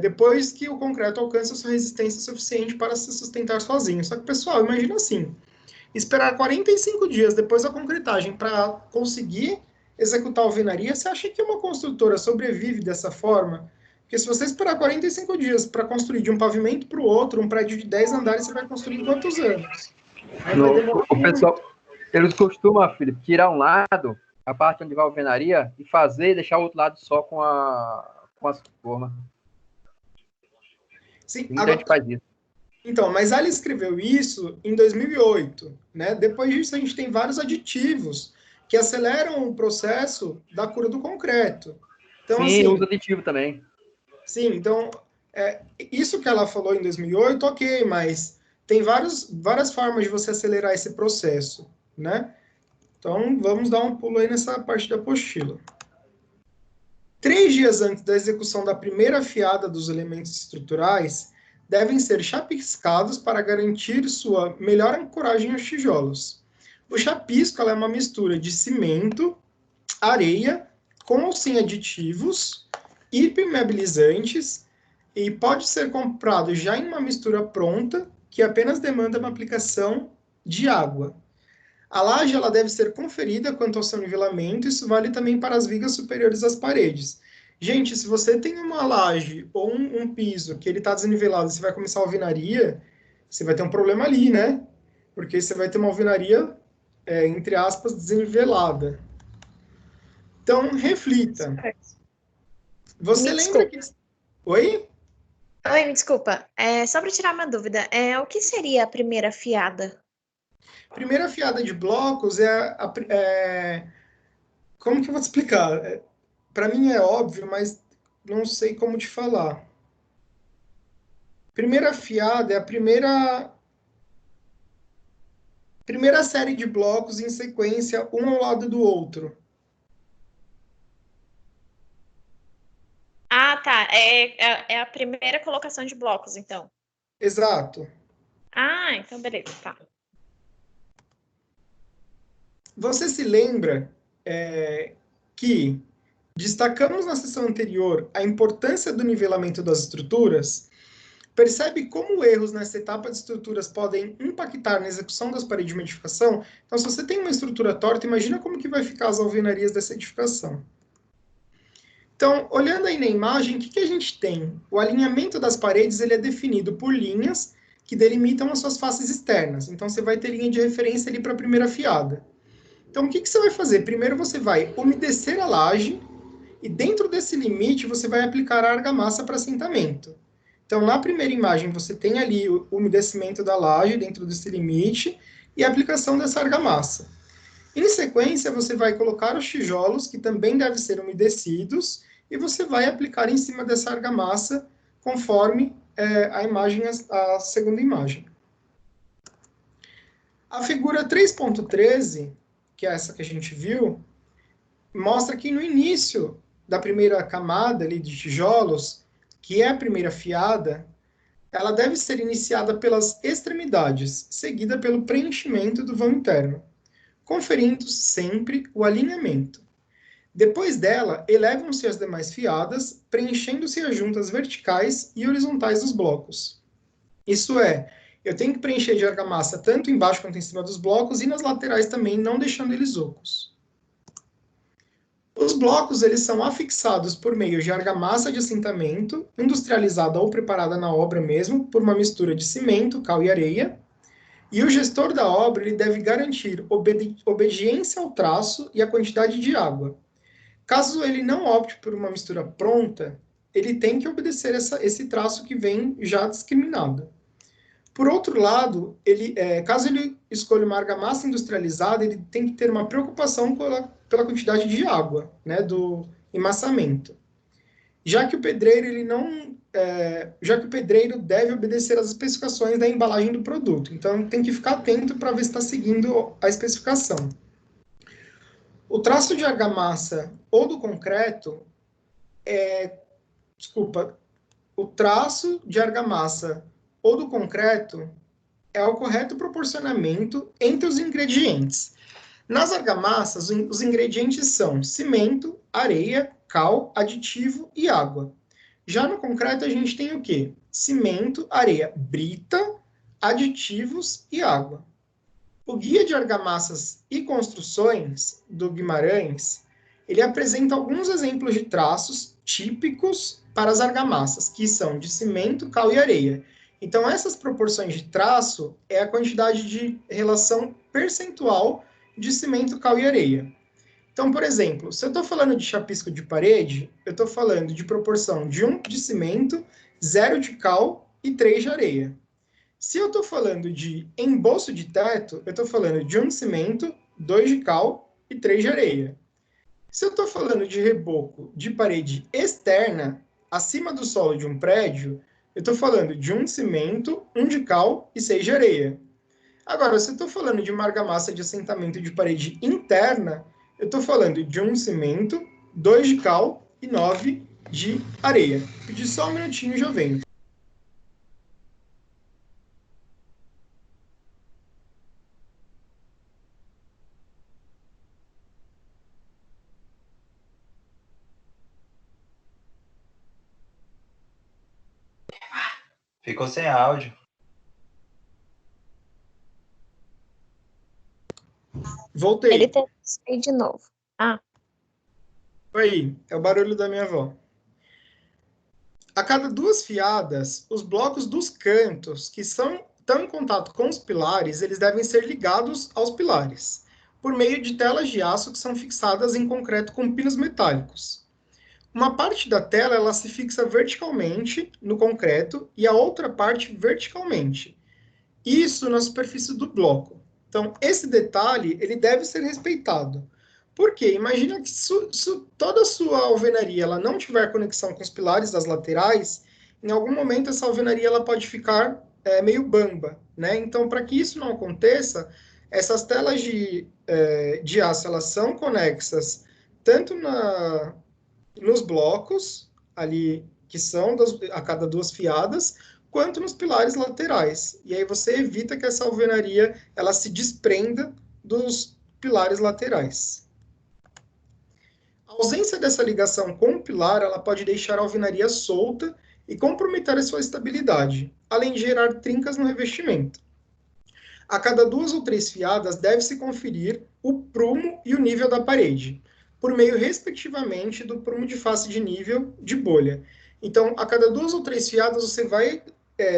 Depois que o concreto alcança sua resistência suficiente para se sustentar sozinho. Só que, pessoal, imagina assim, esperar 45 dias depois da concretagem para conseguir executar a alvenaria, você acha que uma construtora sobrevive dessa forma? Porque se você esperar 45 dias para construir de um pavimento para o outro, um prédio de 10 andares, você vai construir em quantos anos? Aí vai demorar O pessoal, eles costumam, Felipe, tirar um lado, a parte onde vai a alvenaria, e fazer e deixar o outro lado só com as formas. Sim, Muita agora, gente faz isso. então, mas ela escreveu isso em 2008, né? Depois disso, a gente tem vários aditivos que aceleram o processo da cura do concreto. Então, Sim, assim, usa aditivo também. sim, então, isso que ela falou em 2008, ok, mas tem várias formas de você acelerar esse processo, né? Então, vamos dar um pulo aí nessa parte da apostila. 3 dias antes da execução da primeira afiada dos elementos estruturais, devem ser chapiscados para garantir sua melhor ancoragem aos tijolos. O chapisco é uma mistura de cimento, areia, com ou sem aditivos, hipermeabilizantes, e pode ser comprado já em uma mistura pronta, que apenas demanda uma aplicação de água. A laje ela deve ser conferida quanto ao seu nivelamento, isso vale também para as vigas superiores às paredes. Gente, se você tem uma laje ou um piso que ele está desnivelado, você vai começar a alvenaria, você vai ter um problema ali, né? Porque você vai ter uma alvenaria, entre aspas, desnivelada. Então, reflita. Você Me lembra que... Oi? Oi, me desculpa. Só para tirar uma dúvida, o que seria a primeira fiada? Primeira fiada de blocos como que eu vou te explicar? Para mim é óbvio, mas não sei como te falar. Primeira fiada é a primeira série de blocos em sequência, um ao lado do outro. Ah, tá. É a primeira colocação de blocos, então. Exato. Ah, então beleza, tá. Você se lembra que destacamos na sessão anterior a importância do nivelamento das estruturas? Percebe como erros nessa etapa de estruturas podem impactar na execução das paredes de uma edificação? Então, se você tem uma estrutura torta, imagina como que vai ficar as alvenarias dessa edificação. Então, olhando aí na imagem, o que a gente tem? O alinhamento das paredes ele é definido por linhas que delimitam as suas faces externas. Então, você vai ter linha de referência ali para a primeira fiada. Então, o que você vai fazer? Primeiro, você vai umedecer a laje e dentro desse limite, você vai aplicar a argamassa para assentamento. Então, na primeira imagem, você tem ali o umedecimento da laje dentro desse limite e a aplicação dessa argamassa. Em sequência, você vai colocar os tijolos, que também devem ser umedecidos, e você vai aplicar em cima dessa argamassa, conforme a segunda imagem. A figura 3.13, que é essa que a gente viu, mostra que no início da primeira camada ali de tijolos, que é a primeira fiada, ela deve ser iniciada pelas extremidades, seguida pelo preenchimento do vão interno, conferindo sempre o alinhamento. Depois dela, elevam-se as demais fiadas, preenchendo-se as juntas verticais e horizontais dos blocos. Isso é, eu tenho que preencher de argamassa tanto embaixo quanto em cima dos blocos e nas laterais também, não deixando eles ocos. Os blocos eles são afixados por meio de argamassa de assentamento, industrializada ou preparada na obra mesmo, por uma mistura de cimento, cal e areia. E o gestor da obra ele deve garantir obediência ao traço e à quantidade de água. Caso ele não opte por uma mistura pronta, ele tem que obedecer esse traço que vem já discriminado. Por outro lado, caso ele escolha uma argamassa industrializada, ele tem que ter uma preocupação pela quantidade de água, né, do emassamento. Já que o pedreiro deve obedecer às especificações da embalagem do produto. Então, tem que ficar atento para ver se está seguindo a especificação. O traço de argamassa ou do concreto o traço de argamassa ou do concreto é o correto proporcionamento entre os ingredientes. Nas argamassas, os ingredientes são cimento, areia, cal, aditivo e água. Já no concreto, a gente tem o quê? Cimento, areia, brita, aditivos e água. O Guia de Argamassas e Construções do Guimarães, ele apresenta alguns exemplos de traços típicos para as argamassas, que são de cimento, cal e areia. Então, essas proporções de traço é a quantidade de relação percentual de cimento, cal e areia. Então, por exemplo, se eu estou falando de chapisco de parede, eu estou falando de proporção de 1 de cimento, 0 de cal e 3 de areia. Se eu estou falando de embolso de teto, eu estou falando de 1 de cimento, 2 de cal e 3 de areia. Se eu estou falando de reboco de parede externa, acima do solo de um prédio, eu estou falando de 1 de cimento, 1 de cal e 6 de areia. Agora, se eu estou falando de uma argamassa de assentamento de parede interna, eu estou falando de 1 de cimento, 2 de cal e 9 de areia. Pedi só um minutinho e já venho. Ficou sem áudio. Voltei. Ele tem que sair de novo. Ah, Aí, é o barulho da minha avó. A cada 2 fiadas, os blocos dos cantos que estão em contato com os pilares, eles devem ser ligados aos pilares, por meio de telas de aço que são fixadas em concreto com pinos metálicos. Uma parte da tela ela se fixa verticalmente no concreto e a outra parte verticalmente. Isso na superfície do bloco. Então, esse detalhe ele deve ser respeitado. Por quê? Imagina que toda a sua alvenaria ela não tiver conexão com os pilares das laterais, em algum momento essa alvenaria ela pode ficar meio bamba, né? Então, para que isso não aconteça, essas telas de aço elas são conexas tanto nos blocos ali que são a cada 2 fiadas, quanto nos pilares laterais. E aí você evita que essa alvenaria ela se desprenda dos pilares laterais. A ausência dessa ligação com o pilar ela pode deixar a alvenaria solta e comprometer a sua estabilidade, além de gerar trincas no revestimento. A cada 2 ou 3 fiadas deve-se conferir o prumo e o nível da parede, por meio, respectivamente, do prumo de face de nível de bolha. Então, a cada 2 ou 3 fiadas, você vai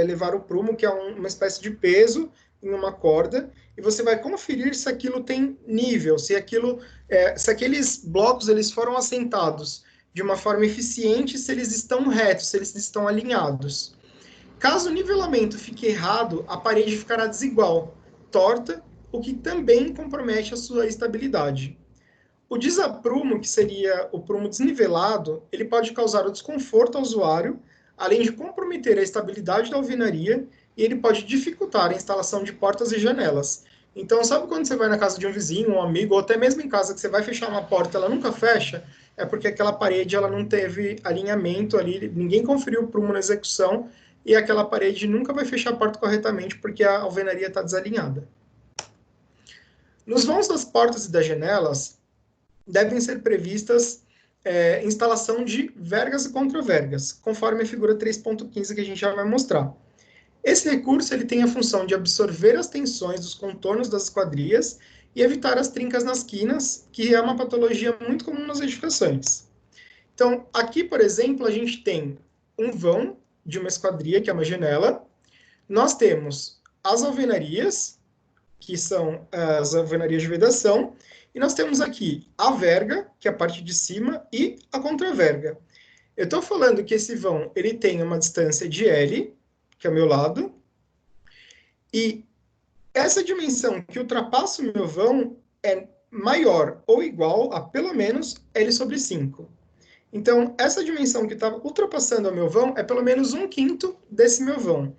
levar o prumo, que é uma espécie de peso em uma corda, e você vai conferir se aquilo tem nível, se aqueles blocos eles foram assentados de uma forma eficiente, se eles estão retos, se eles estão alinhados. Caso o nivelamento fique errado, a parede ficará desigual, torta, o que também compromete a sua estabilidade. O desaprumo, que seria o prumo desnivelado, ele pode causar o desconforto ao usuário, além de comprometer a estabilidade da alvenaria, e ele pode dificultar a instalação de portas e janelas. Então, sabe quando você vai na casa de um vizinho, um amigo, ou até mesmo em casa, que você vai fechar uma porta, ela nunca fecha? É porque aquela parede ela não teve alinhamento ali, ninguém conferiu o prumo na execução, e aquela parede nunca vai fechar a porta corretamente, porque a alvenaria está desalinhada. Nos vãos das portas e das janelas, devem ser previstas instalação de vergas e contravergas, conforme a figura 3.15 que a gente já vai mostrar. Esse recurso ele tem a função de absorver as tensões dos contornos das esquadrias e evitar as trincas nas quinas, que é uma patologia muito comum nas edificações. Então, aqui, por exemplo, a gente tem um vão de uma esquadria, que é uma janela. Nós temos as alvenarias, que são as alvenarias de vedação, e nós temos aqui a verga, que é a parte de cima, e a contraverga. Eu estou falando que esse vão ele tem uma distância de L, que é o meu lado, e essa dimensão que ultrapassa o meu vão é maior ou igual a pelo menos L sobre 5. Então, essa dimensão que está ultrapassando o meu vão é pelo menos 1/5 desse meu vão.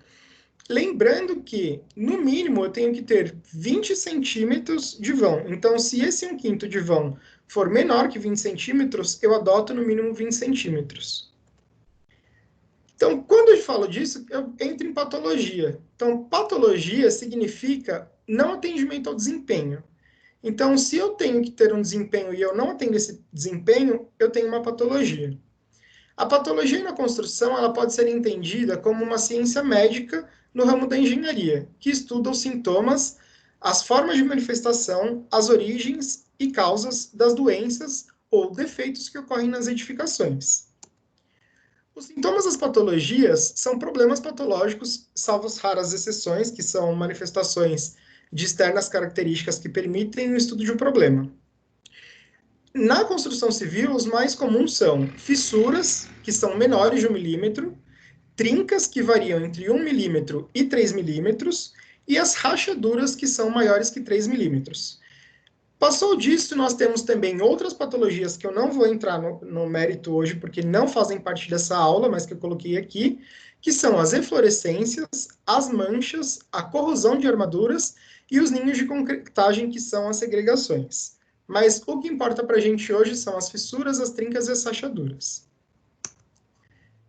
Lembrando que, no mínimo, eu tenho que ter 20 centímetros de vão. Então, se esse 1/5 de vão for menor que 20 centímetros, eu adoto no mínimo 20 centímetros. Então, quando eu falo disso, eu entro em patologia. Então, patologia significa não atendimento ao desempenho. Então, se eu tenho que ter um desempenho e eu não atendo esse desempenho, eu tenho uma patologia. A patologia na construção, ela pode ser entendida como uma ciência médica no ramo da engenharia, que estuda os sintomas, as formas de manifestação, as origens e causas das doenças ou defeitos que ocorrem nas edificações. Os sintomas das patologias são problemas patológicos, salvo raras exceções, que são manifestações de externas características que permitem o estudo de um problema. Na construção civil, os mais comuns são fissuras, que são menores de 1 milímetro, trincas, que variam entre 1 milímetro e 3 milímetros, e as rachaduras, que são maiores que 3 milímetros. Passou disso, nós temos também outras patologias que eu não vou entrar no mérito hoje, porque não fazem parte dessa aula, mas que eu coloquei aqui, que são as eflorescências, as manchas, a corrosão de armaduras e os ninhos de concretagem, que são as segregações. Mas o que importa para a gente hoje são as fissuras, as trincas e as rachaduras.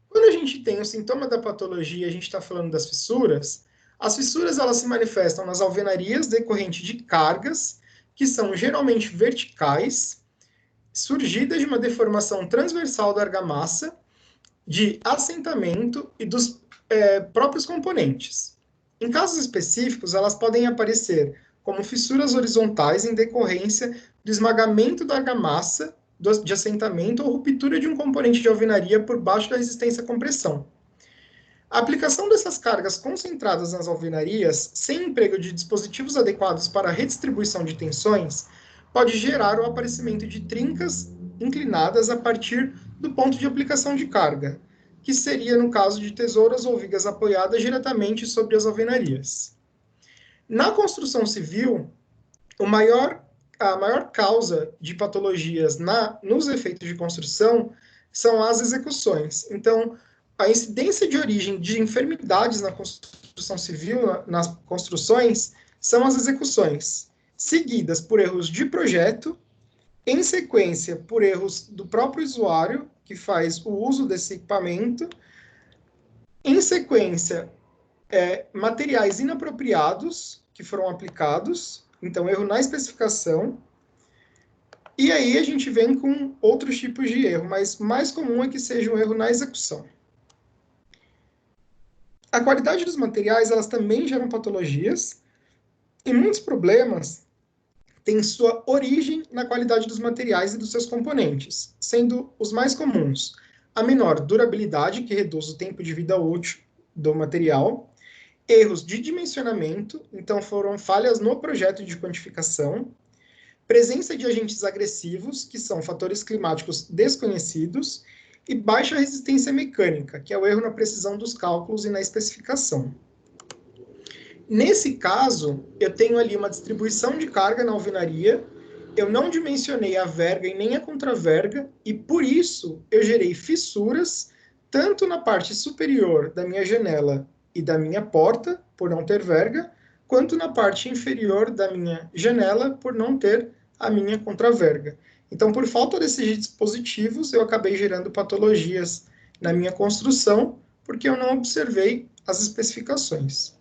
Quando a gente tem o sintoma da patologia, a gente está falando das fissuras, as fissuras elas se manifestam nas alvenarias decorrente de cargas, que são geralmente verticais, surgidas de uma deformação transversal da argamassa, de assentamento e dos próprios componentes. Em casos específicos, elas podem aparecer como fissuras horizontais em decorrência do esmagamento da argamassa de assentamento ou ruptura de um componente de alvenaria por baixo da resistência à compressão. A aplicação dessas cargas concentradas nas alvenarias, sem emprego de dispositivos adequados para a redistribuição de tensões, pode gerar o aparecimento de trincas inclinadas a partir do ponto de aplicação de carga, que seria no caso de tesouras ou vigas apoiadas diretamente sobre as alvenarias. Na construção civil, a maior causa de patologias nos efeitos de construção são as execuções. Então, a incidência de origem de enfermidades na construção civil, nas construções, são as execuções, seguidas por erros de projeto, em sequência por erros do próprio usuário, que faz o uso desse equipamento, em sequência, materiais inapropriados que foram aplicados, então erro na especificação, e aí a gente vem com outros tipos de erro, mas mais comum é que seja um erro na execução. A qualidade dos materiais, elas também geram patologias, e muitos problemas têm sua origem na qualidade dos materiais e dos seus componentes, sendo os mais comuns a menor durabilidade, que reduz o tempo de vida útil do material, erros de dimensionamento, então foram falhas no projeto de quantificação, presença de agentes agressivos, que são fatores climáticos desconhecidos, e baixa resistência mecânica, que é o erro na precisão dos cálculos e na especificação. Nesse caso, eu tenho ali uma distribuição de carga na alvenaria, eu não dimensionei a verga e nem a contraverga, e por isso eu gerei fissuras, tanto na parte superior da minha janela e da minha porta, por não ter verga, quanto na parte inferior da minha janela, por não ter a minha contraverga. Então, por falta desses dispositivos, eu acabei gerando patologias na minha construção, porque eu não observei as especificações.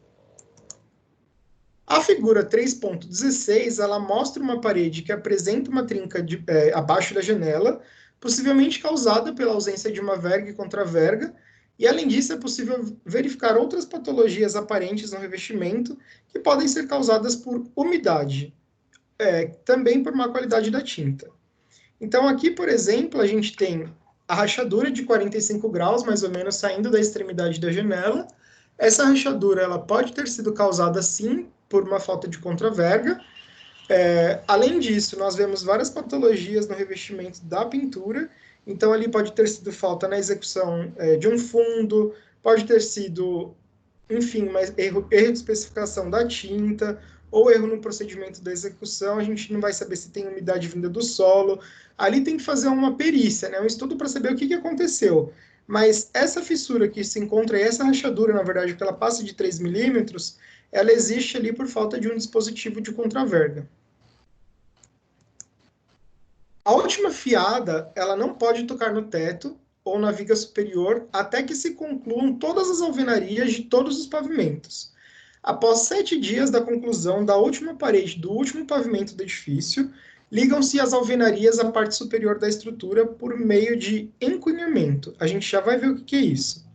A figura 3.16, ela mostra uma parede que apresenta uma trinca abaixo da janela, possivelmente causada pela ausência de uma verga e contraverga, e além disso é possível verificar outras patologias aparentes no revestimento que podem ser causadas por umidade, também por má qualidade da tinta. Então aqui, por exemplo, a gente tem a rachadura de 45 graus, mais ou menos, saindo da extremidade da janela. Essa rachadura ela pode ter sido causada, sim, por uma falta de contraverga. Além disso, nós vemos várias patologias no revestimento da pintura. Então, ali pode ter sido falta na execução de um fundo, pode ter sido, enfim, erro de especificação da tinta, ou erro no procedimento da execução. A gente não vai saber se tem umidade vinda do solo. Ali tem que fazer uma perícia, né? Um estudo para saber o que aconteceu. Mas essa fissura que se encontra, essa rachadura, na verdade, que ela passa de 3 milímetros, ela existe ali por falta de um dispositivo de contraverga. A última fiada, ela não pode tocar no teto, ou na viga superior, até que se concluam todas as alvenarias de todos os pavimentos. Após 7 dias da conclusão da última parede do último pavimento do edifício, ligam-se as alvenarias à parte superior da estrutura por meio de encunhamento. A gente já vai ver o que é isso.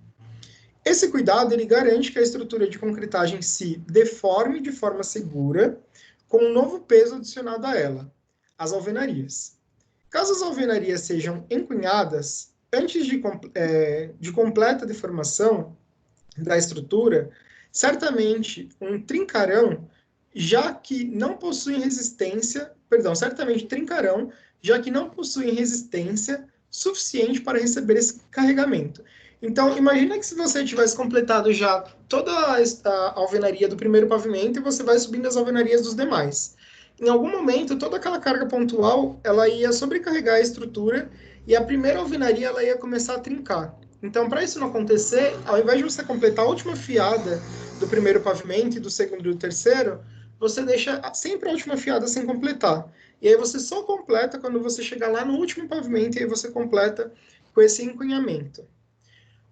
Esse cuidado ele garante que a estrutura de concretagem se deforme de forma segura, com um novo peso adicionado a ela, as alvenarias. Caso as alvenarias sejam encunhadas, antes de completa deformação da estrutura, certamente trincarão, já que não possuem resistência suficiente para receber esse carregamento. Então, imagina que se você tivesse completado já toda a alvenaria do primeiro pavimento e você vai subindo as alvenarias dos demais. Em algum momento, toda aquela carga pontual, ela ia sobrecarregar a estrutura e a primeira alvenaria ela ia começar a trincar. Então, para isso não acontecer, ao invés de você completar a última fiada do primeiro pavimento e do segundo e do terceiro, você deixa sempre a última fiada sem completar. E aí você só completa quando você chegar lá no último pavimento e aí você completa com esse encunhamento.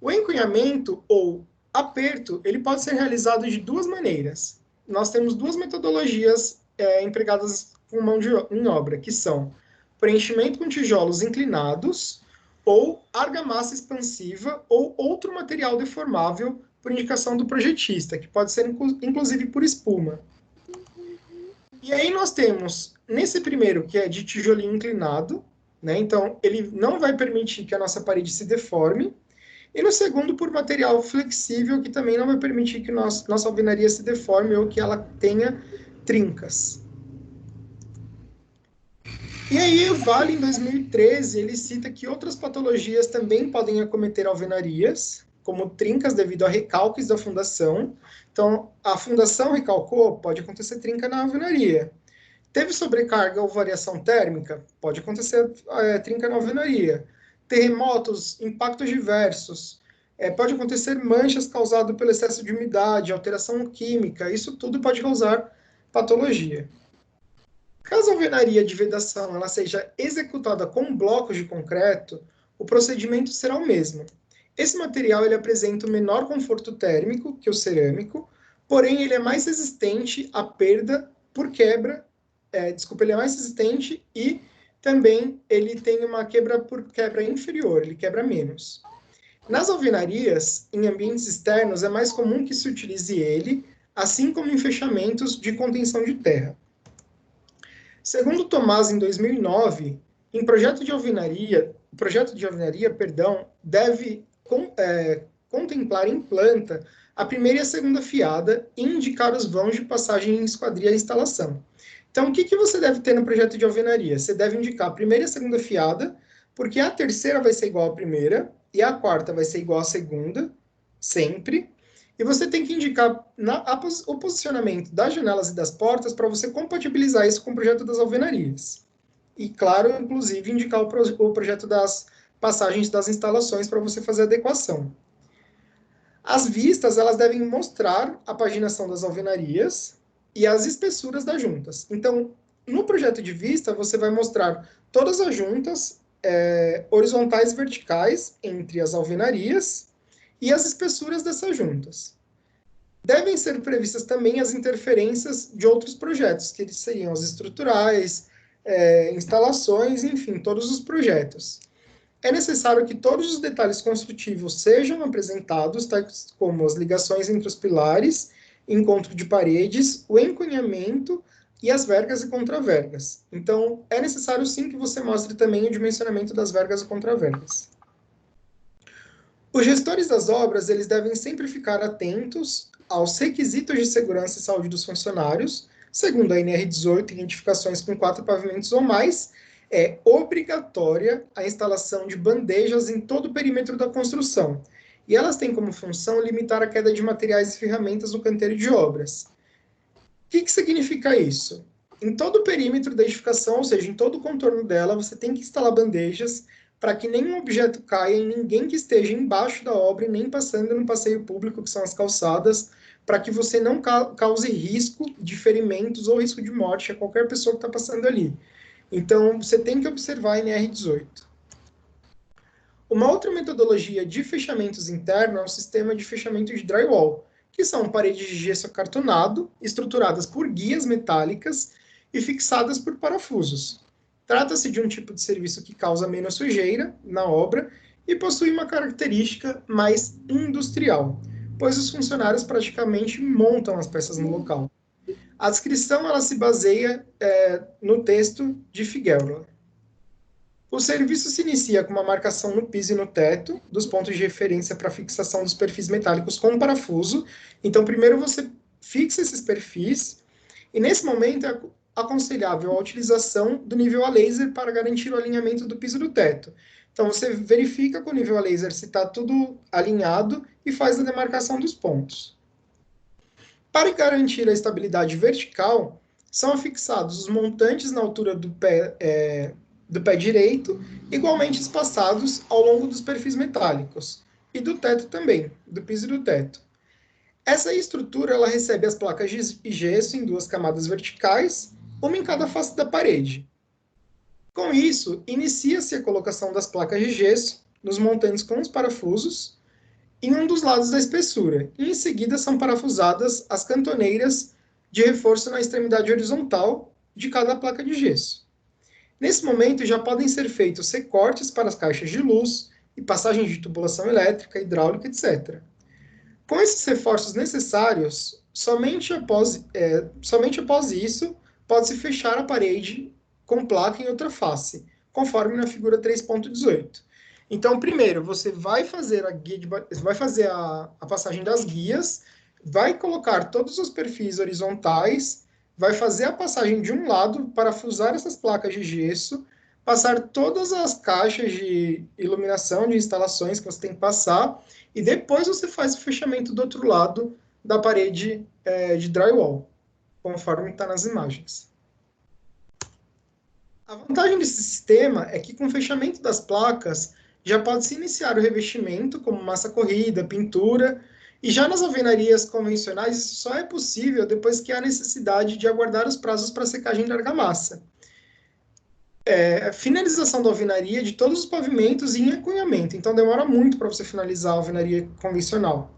O encunhamento ou aperto, ele pode ser realizado de duas maneiras. Nós temos duas metodologias empregadas com mão em obra, que são preenchimento com tijolos inclinados ou argamassa expansiva ou outro material deformável por indicação do projetista, que pode ser inclusive por espuma. E aí nós temos, nesse primeiro, que é de tijolinho inclinado, né? Então ele não vai permitir que a nossa parede se deforme, e no segundo, por material flexível, que também não vai permitir que nossa alvenaria se deforme ou que ela tenha trincas. E aí o Vale, em 2013, ele cita que outras patologias também podem acometer alvenarias, como trincas devido a recalques da fundação. Então, a fundação recalcou, pode acontecer trinca na alvenaria. Teve sobrecarga ou variação térmica, pode acontecer trinca na alvenaria. Terremotos, impactos diversos, pode acontecer manchas causadas pelo excesso de umidade, alteração química, isso tudo pode causar patologia. Caso a alvenaria de vedação ela seja executada com blocos de concreto, o procedimento será o mesmo. Esse material ele apresenta um menor conforto térmico que o cerâmico, porém ele é mais resistente à perda por quebra, ele é mais resistente e também ele tem uma quebra por quebra inferior, ele quebra menos. Nas alvenarias, em ambientes externos, é mais comum que se utilize ele, assim como em fechamentos de contenção de terra. Segundo Tomás, em 2009, o projeto de alvenaria, deve contemplar em planta a primeira e a segunda fiada e indicar os vãos de passagem em esquadria e instalação. Então, o que você deve ter no projeto de alvenaria? Você deve indicar a primeira e a segunda fiada, porque a terceira vai ser igual à primeira, e a quarta vai ser igual à segunda, sempre. E você tem que indicar o posicionamento das janelas e das portas para você compatibilizar isso com o projeto das alvenarias. E, claro, inclusive, indicar o projeto das passagens das instalações para você fazer a adequação. As vistas, elas devem mostrar a paginação das alvenarias e as espessuras das juntas. Então, no projeto de vista, você vai mostrar todas as juntas horizontais e verticais entre as alvenarias e as espessuras dessas juntas. Devem ser previstas também as interferências de outros projetos, que seriam os estruturais, instalações, enfim, todos os projetos. É necessário que todos os detalhes construtivos sejam apresentados, tais como as ligações entre os pilares, encontro de paredes, o encunhamento e as vergas e contravergas. Então, é necessário sim que você mostre também o dimensionamento das vergas e contravergas. Os gestores das obras, eles devem sempre ficar atentos aos requisitos de segurança e saúde dos funcionários. Segundo a NR18, identificações com 4 pavimentos ou mais, é obrigatória a instalação de bandejas em todo o perímetro da construção. E elas têm como função limitar a queda de materiais e ferramentas no canteiro de obras. O que significa isso? Em todo o perímetro da edificação, ou seja, em todo o contorno dela, você tem que instalar bandejas para que nenhum objeto caia em ninguém que esteja embaixo da obra e nem passando no passeio público, que são as calçadas, para que você não cause risco de ferimentos ou risco de morte a qualquer pessoa que está passando ali. Então, você tem que observar a NR18. Uma outra metodologia de fechamentos internos é o sistema de fechamento de drywall, que são paredes de gesso acartonado, estruturadas por guias metálicas e fixadas por parafusos. Trata-se de um tipo de serviço que causa menos sujeira na obra e possui uma característica mais industrial, pois os funcionários praticamente montam as peças no local. A descrição ela se baseia no texto de Figueroa. O serviço se inicia com uma marcação no piso e no teto dos pontos de referência para fixação dos perfis metálicos com um parafuso. Então, primeiro você fixa esses perfis, e nesse momento é aconselhável a utilização do nível a laser para garantir o alinhamento do piso e do teto. Então, você verifica com o nível a laser se está tudo alinhado e faz a demarcação dos pontos. Para garantir a estabilidade vertical, são afixados os montantes na altura do pé direito, igualmente espaçados ao longo dos perfis metálicos, e do teto também, do piso e do teto. Essa estrutura ela recebe as placas de gesso em 2 camadas verticais, uma em cada face da parede. Com isso, inicia-se a colocação das placas de gesso nos montantes com os parafusos em um dos lados da espessura, e em seguida são parafusadas as cantoneiras de reforço na extremidade horizontal de cada placa de gesso. Nesse momento, já podem ser feitos recortes para as caixas de luz e passagens de tubulação elétrica, hidráulica, etc. Com esses reforços necessários, somente após isso, pode-se fechar a parede com placa em outra face, conforme na figura 3.18. Então, primeiro, você vai fazer a passagem das guias, vai colocar todos os perfis horizontais, vai fazer a passagem de um lado, parafusar essas placas de gesso, passar todas as caixas de iluminação, de instalações que você tem que passar, e depois você faz o fechamento do outro lado da parede de drywall, conforme está nas imagens. A vantagem desse sistema é que com o fechamento das placas, já pode-se iniciar o revestimento, como massa corrida, pintura, e já nas alvenarias convencionais, isso só é possível depois que há necessidade de aguardar os prazos para secagem de argamassa. Finalização da alvenaria de todos os pavimentos e encunhamento, então demora muito para você finalizar a alvenaria convencional.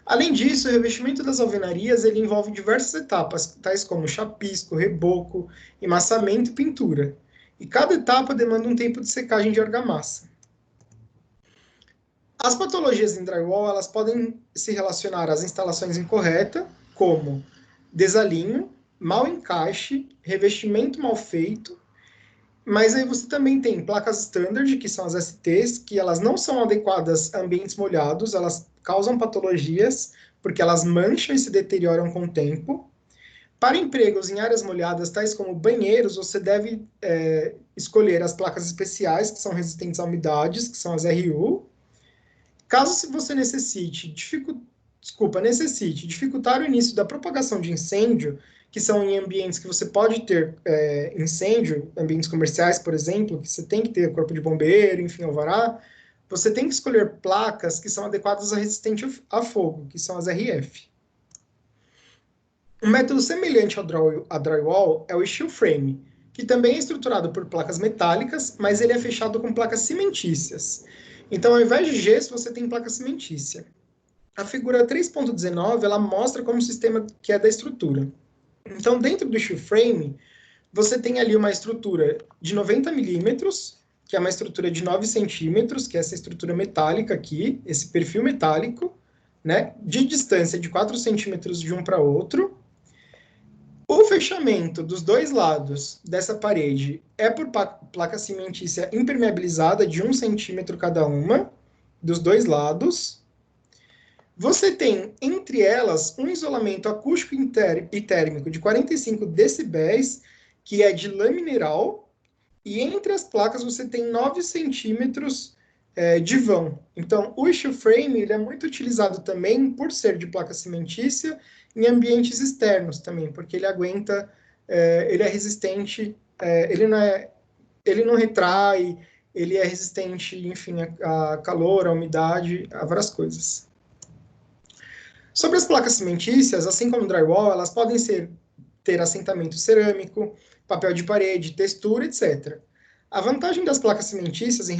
Além disso, o revestimento das alvenarias ele envolve diversas etapas, tais como chapisco, reboco, emassamento e pintura. E cada etapa demanda um tempo de secagem de argamassa. As patologias em drywall elas podem se relacionar às instalações incorretas, como desalinho, mau encaixe, revestimento mal feito, mas aí você também tem placas standard, que são as STs, que elas não são adequadas a ambientes molhados, elas causam patologias, porque elas mancham e se deterioram com o tempo. Para empregos em áreas molhadas, tais como banheiros, você deve escolher as placas especiais, que são resistentes a umidades, que são as RU. Caso você necessite dificultar o início da propagação de incêndio, que são em ambientes que você pode ter incêndio, ambientes comerciais, por exemplo, que você tem que ter corpo de bombeiro, enfim, alvará, você tem que escolher placas que são adequadas a resistente a fogo, que são as RF. Um método semelhante a drywall é o steel frame, que também é estruturado por placas metálicas, mas ele é fechado com placas cimentícias. Então, ao invés de gesso, você tem placa cimentícia. A figura 3.19, ela mostra como o sistema que é da estrutura. Então, dentro do steel frame, você tem ali uma estrutura de 90 milímetros, que é uma estrutura de 9 centímetros, que é essa estrutura metálica aqui, esse perfil metálico, né, de distância de 4 centímetros de um para outro. O fechamento dos dois lados dessa parede é por placa cimentícia impermeabilizada de 1 centímetro cada uma, dos dois lados. Você tem, entre elas, um isolamento acústico e térmico de 45 decibéis, que é de lã mineral, e entre as placas você tem 9 centímetros de vão. Então, o steel frame ele é muito utilizado também, por ser de placa cimentícia, em ambientes externos também, porque ele aguenta, ele é resistente, ele não retrai, ele é resistente, enfim, a calor, a umidade, a várias coisas. Sobre as placas cimentícias, assim como o drywall, elas podem ter assentamento cerâmico, papel de parede, textura, etc. A vantagem das placas cimentícias em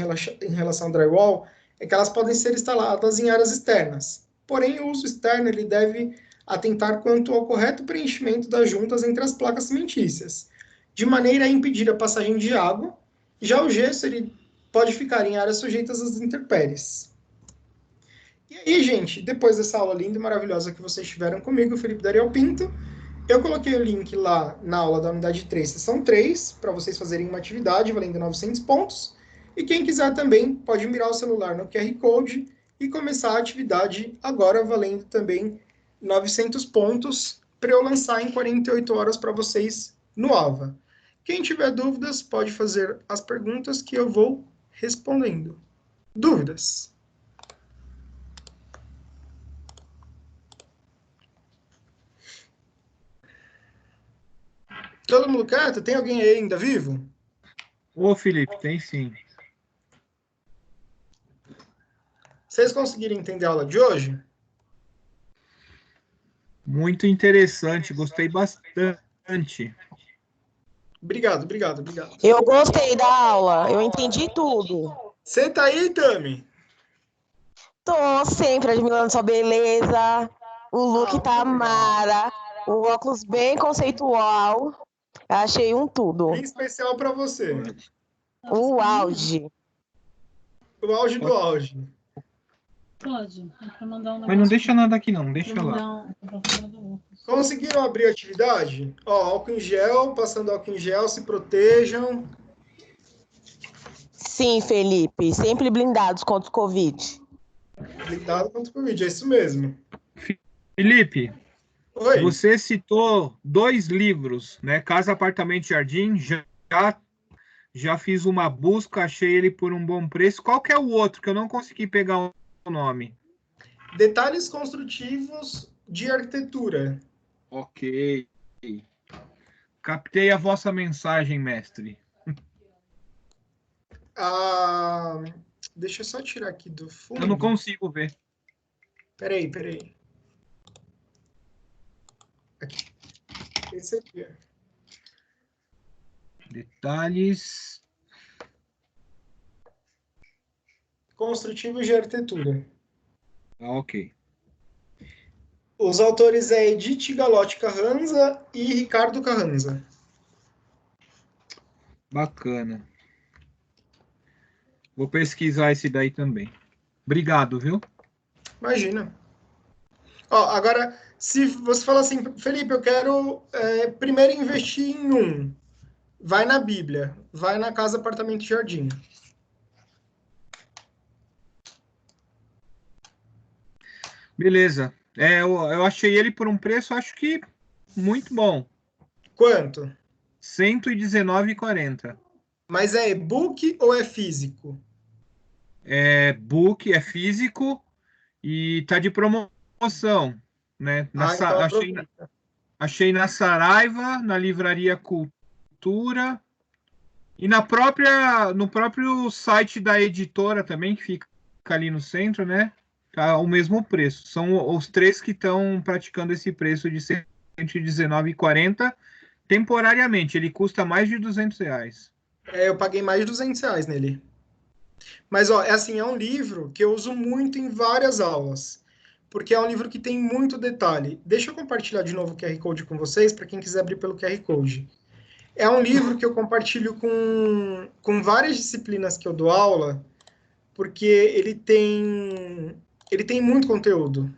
relação ao drywall é que elas podem ser instaladas em áreas externas. Porém, o uso externo ele deve atentar quanto ao correto preenchimento das juntas entre as placas cimentícias, de maneira a impedir a passagem de água. Já o gesso ele pode ficar em áreas sujeitas às intempéries. E aí, gente, depois dessa aula linda e maravilhosa que vocês tiveram comigo, Felipe Dariel Pinto, eu coloquei o link lá na aula da unidade 3, sessão 3, para vocês fazerem uma atividade valendo 900 pontos. E quem quiser também pode mirar o celular no QR Code e começar a atividade agora valendo também 900 pontos para eu lançar em 48 horas para vocês no AVA. Quem tiver dúvidas pode fazer as perguntas que eu vou respondendo. Dúvidas? Todo mundo quieto? Tem alguém aí ainda vivo? Ô, Felipe, tem sim. Vocês conseguiram entender a aula de hoje? Muito interessante, gostei bastante. Obrigado. Eu gostei da aula, eu entendi tudo. Você tá aí, Tami? Tô sempre admirando sua beleza, o look tá mara, o óculos bem conceitual. Achei um tudo. Bem especial para você. O auge. O auge do auge. Pode. Mas não deixa nada aqui não, deixa lá. Conseguiram abrir a atividade? Ó, álcool em gel, passando álcool em gel, se protejam. Sim, Felipe, sempre blindados contra o Covid. Blindado contra o Covid, é isso mesmo. Felipe, Oi. você citou 2 livros, né? Casa, Apartamento, Jardim. Já fiz uma busca, achei ele por um bom preço. Qual que é o outro que eu não consegui pegar o nome? Detalhes construtivos de arquitetura. Ok. Captei a vossa mensagem, mestre. Deixa eu só tirar aqui do fundo. Eu não consigo ver. Peraí. Aqui. Esse aqui, ó. Detalhes construtivos de arquitetura. Ok. Os autores é Edith Galotti Carranza e Ricardo Carranza. Bacana. Vou pesquisar esse daí também. Obrigado, viu? Imagina. Ó, agora, se você fala assim, Felipe, eu quero primeiro investir em um, vai na Bíblia, vai na Casa, Apartamento e Jardim. Beleza. Eu achei ele por um preço, acho que muito bom. Quanto? R$ 119,40. Mas é e-book ou é físico? É book, é físico e tá de promoção, né? Então achei na Saraiva, na Livraria Cultura e no próprio site da editora também, que fica ali no centro, né? Tá o mesmo preço. São os 3 que estão praticando esse preço de R$ 119,40 temporariamente. Ele custa mais de R$200. Eu paguei mais de R$200 nele. Mas, ó, é um livro que eu uso muito em várias aulas, porque é um livro que tem muito detalhe. Deixa eu compartilhar de novo o QR Code com vocês, para quem quiser abrir pelo QR Code. É um livro que eu compartilho com várias disciplinas que eu dou aula, porque ele tem muito conteúdo.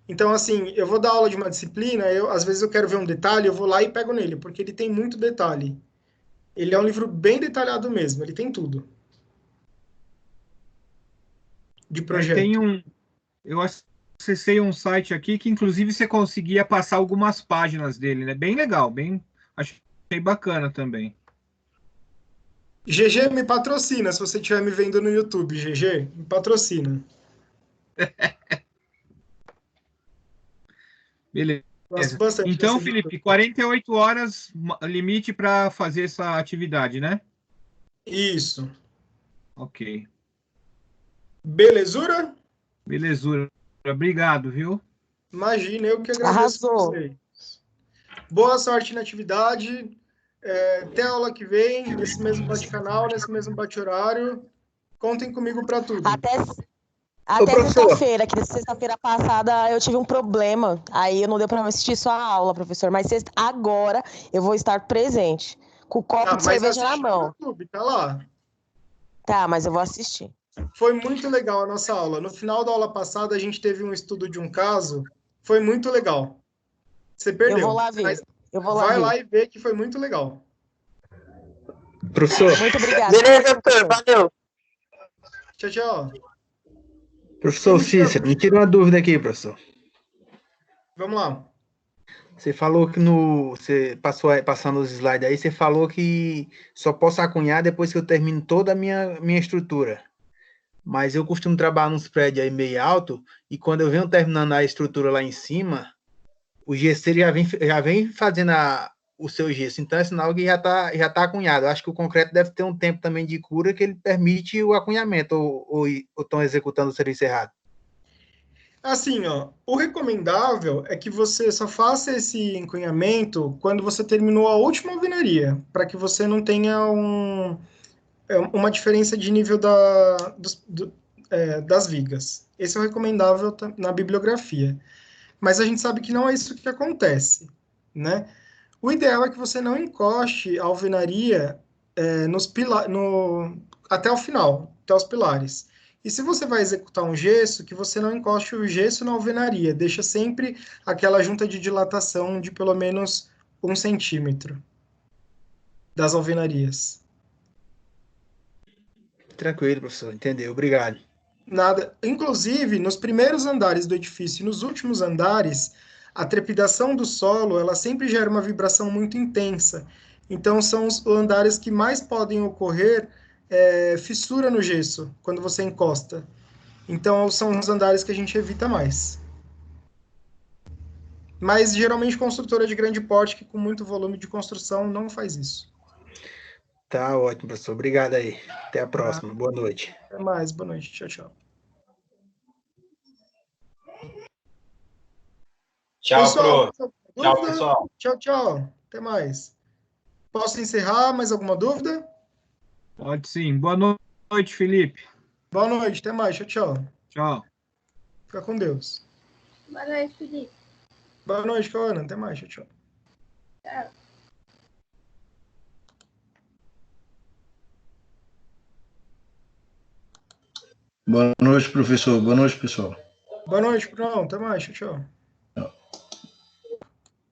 Então, assim, eu vou dar aula de uma disciplina, às vezes eu quero ver um detalhe, eu vou lá e pego nele, porque ele tem muito detalhe. Ele é um livro bem detalhado mesmo, ele tem tudo. De projeto. Eu acessei um site aqui que, inclusive, você conseguia passar algumas páginas dele, né? Bem legal, achei bacana também. GG, me patrocina, se você estiver me vendo no YouTube, GG, me patrocina. Beleza. Gosto bastante então, desse Felipe, livro. 48 horas limite para fazer essa atividade, né? Isso. Ok. Belezura? Belezura. Obrigado, viu? Imagina, eu que agradeço Arrasou. vocês. Boa sorte na atividade. Até a aula que vem, nesse mesmo bate-canal, nesse mesmo bate-horário. Contem comigo para tudo. Até professor. sexta-feira, que sexta-feira passada eu tive um problema. Aí não deu para assistir só a aula, professor. Mas agora eu vou estar presente, com o copo de cerveja na mão. No YouTube, tá lá. Tá, mas eu vou assistir. Foi muito legal a nossa aula. No final da aula passada, a gente teve um estudo de um caso. Foi muito legal. Você perdeu. Eu vou lá ver. Mas Vai lá e vê que foi muito legal. Professor. Muito obrigada. Beleza, doutor. Valeu. Tchau, tchau. Professor Cícero, me tira uma dúvida aqui, professor. Vamos lá. Você falou que você passando os slides aí, você falou que só posso acunhar depois que eu termino toda a minha estrutura. Mas eu costumo trabalhar nos prédios aí meio alto, e quando eu venho terminando a estrutura lá em cima, o gesseiro já vem fazendo o seu gesso. Então é sinal que já tá acunhado. Eu acho que o concreto deve ter um tempo também de cura que ele permite o acunhamento, ou estão executando o serviço errado. Assim, ó, o recomendável é que você só faça esse encunhamento quando você terminou a última alvenaria, para que você não tenha uma diferença de nível das vigas. Esse é o recomendável na bibliografia. Mas a gente sabe que não é isso que acontece, né? O ideal é que você não encoste a alvenaria até o final, até os pilares. E se você vai executar um gesso, que você não encoste o gesso na alvenaria, deixa sempre aquela junta de dilatação de pelo menos 1 centímetro das alvenarias. Tranquilo, professor, entendeu? Obrigado. Nada. Inclusive, nos primeiros andares do edifício e nos últimos andares, a trepidação do solo, ela sempre gera uma vibração muito intensa. Então, são os andares que mais podem ocorrer fissura no gesso, quando você encosta. Então, são os andares que a gente evita mais. Mas, geralmente, construtora de grande porte, que com muito volume de construção, não faz isso. Tá ótimo, professor. Obrigado aí. Até a próxima. Boa noite. Até mais. Boa noite. Tchau, tchau. Tchau, pessoal, Pro. Tchau, pessoal. Tchau, tchau. Até mais. Posso encerrar? Mais alguma dúvida? Pode sim. Boa noite, Felipe. Boa noite. Até mais. Tchau, tchau. Tchau. Fica com Deus. Boa noite, Felipe. Boa noite, Cauana. Até mais. Tchau, tchau. Tchau. Boa noite, professor. Boa noite, pessoal. Boa noite, Bruno. Até mais. Tchau, tchau.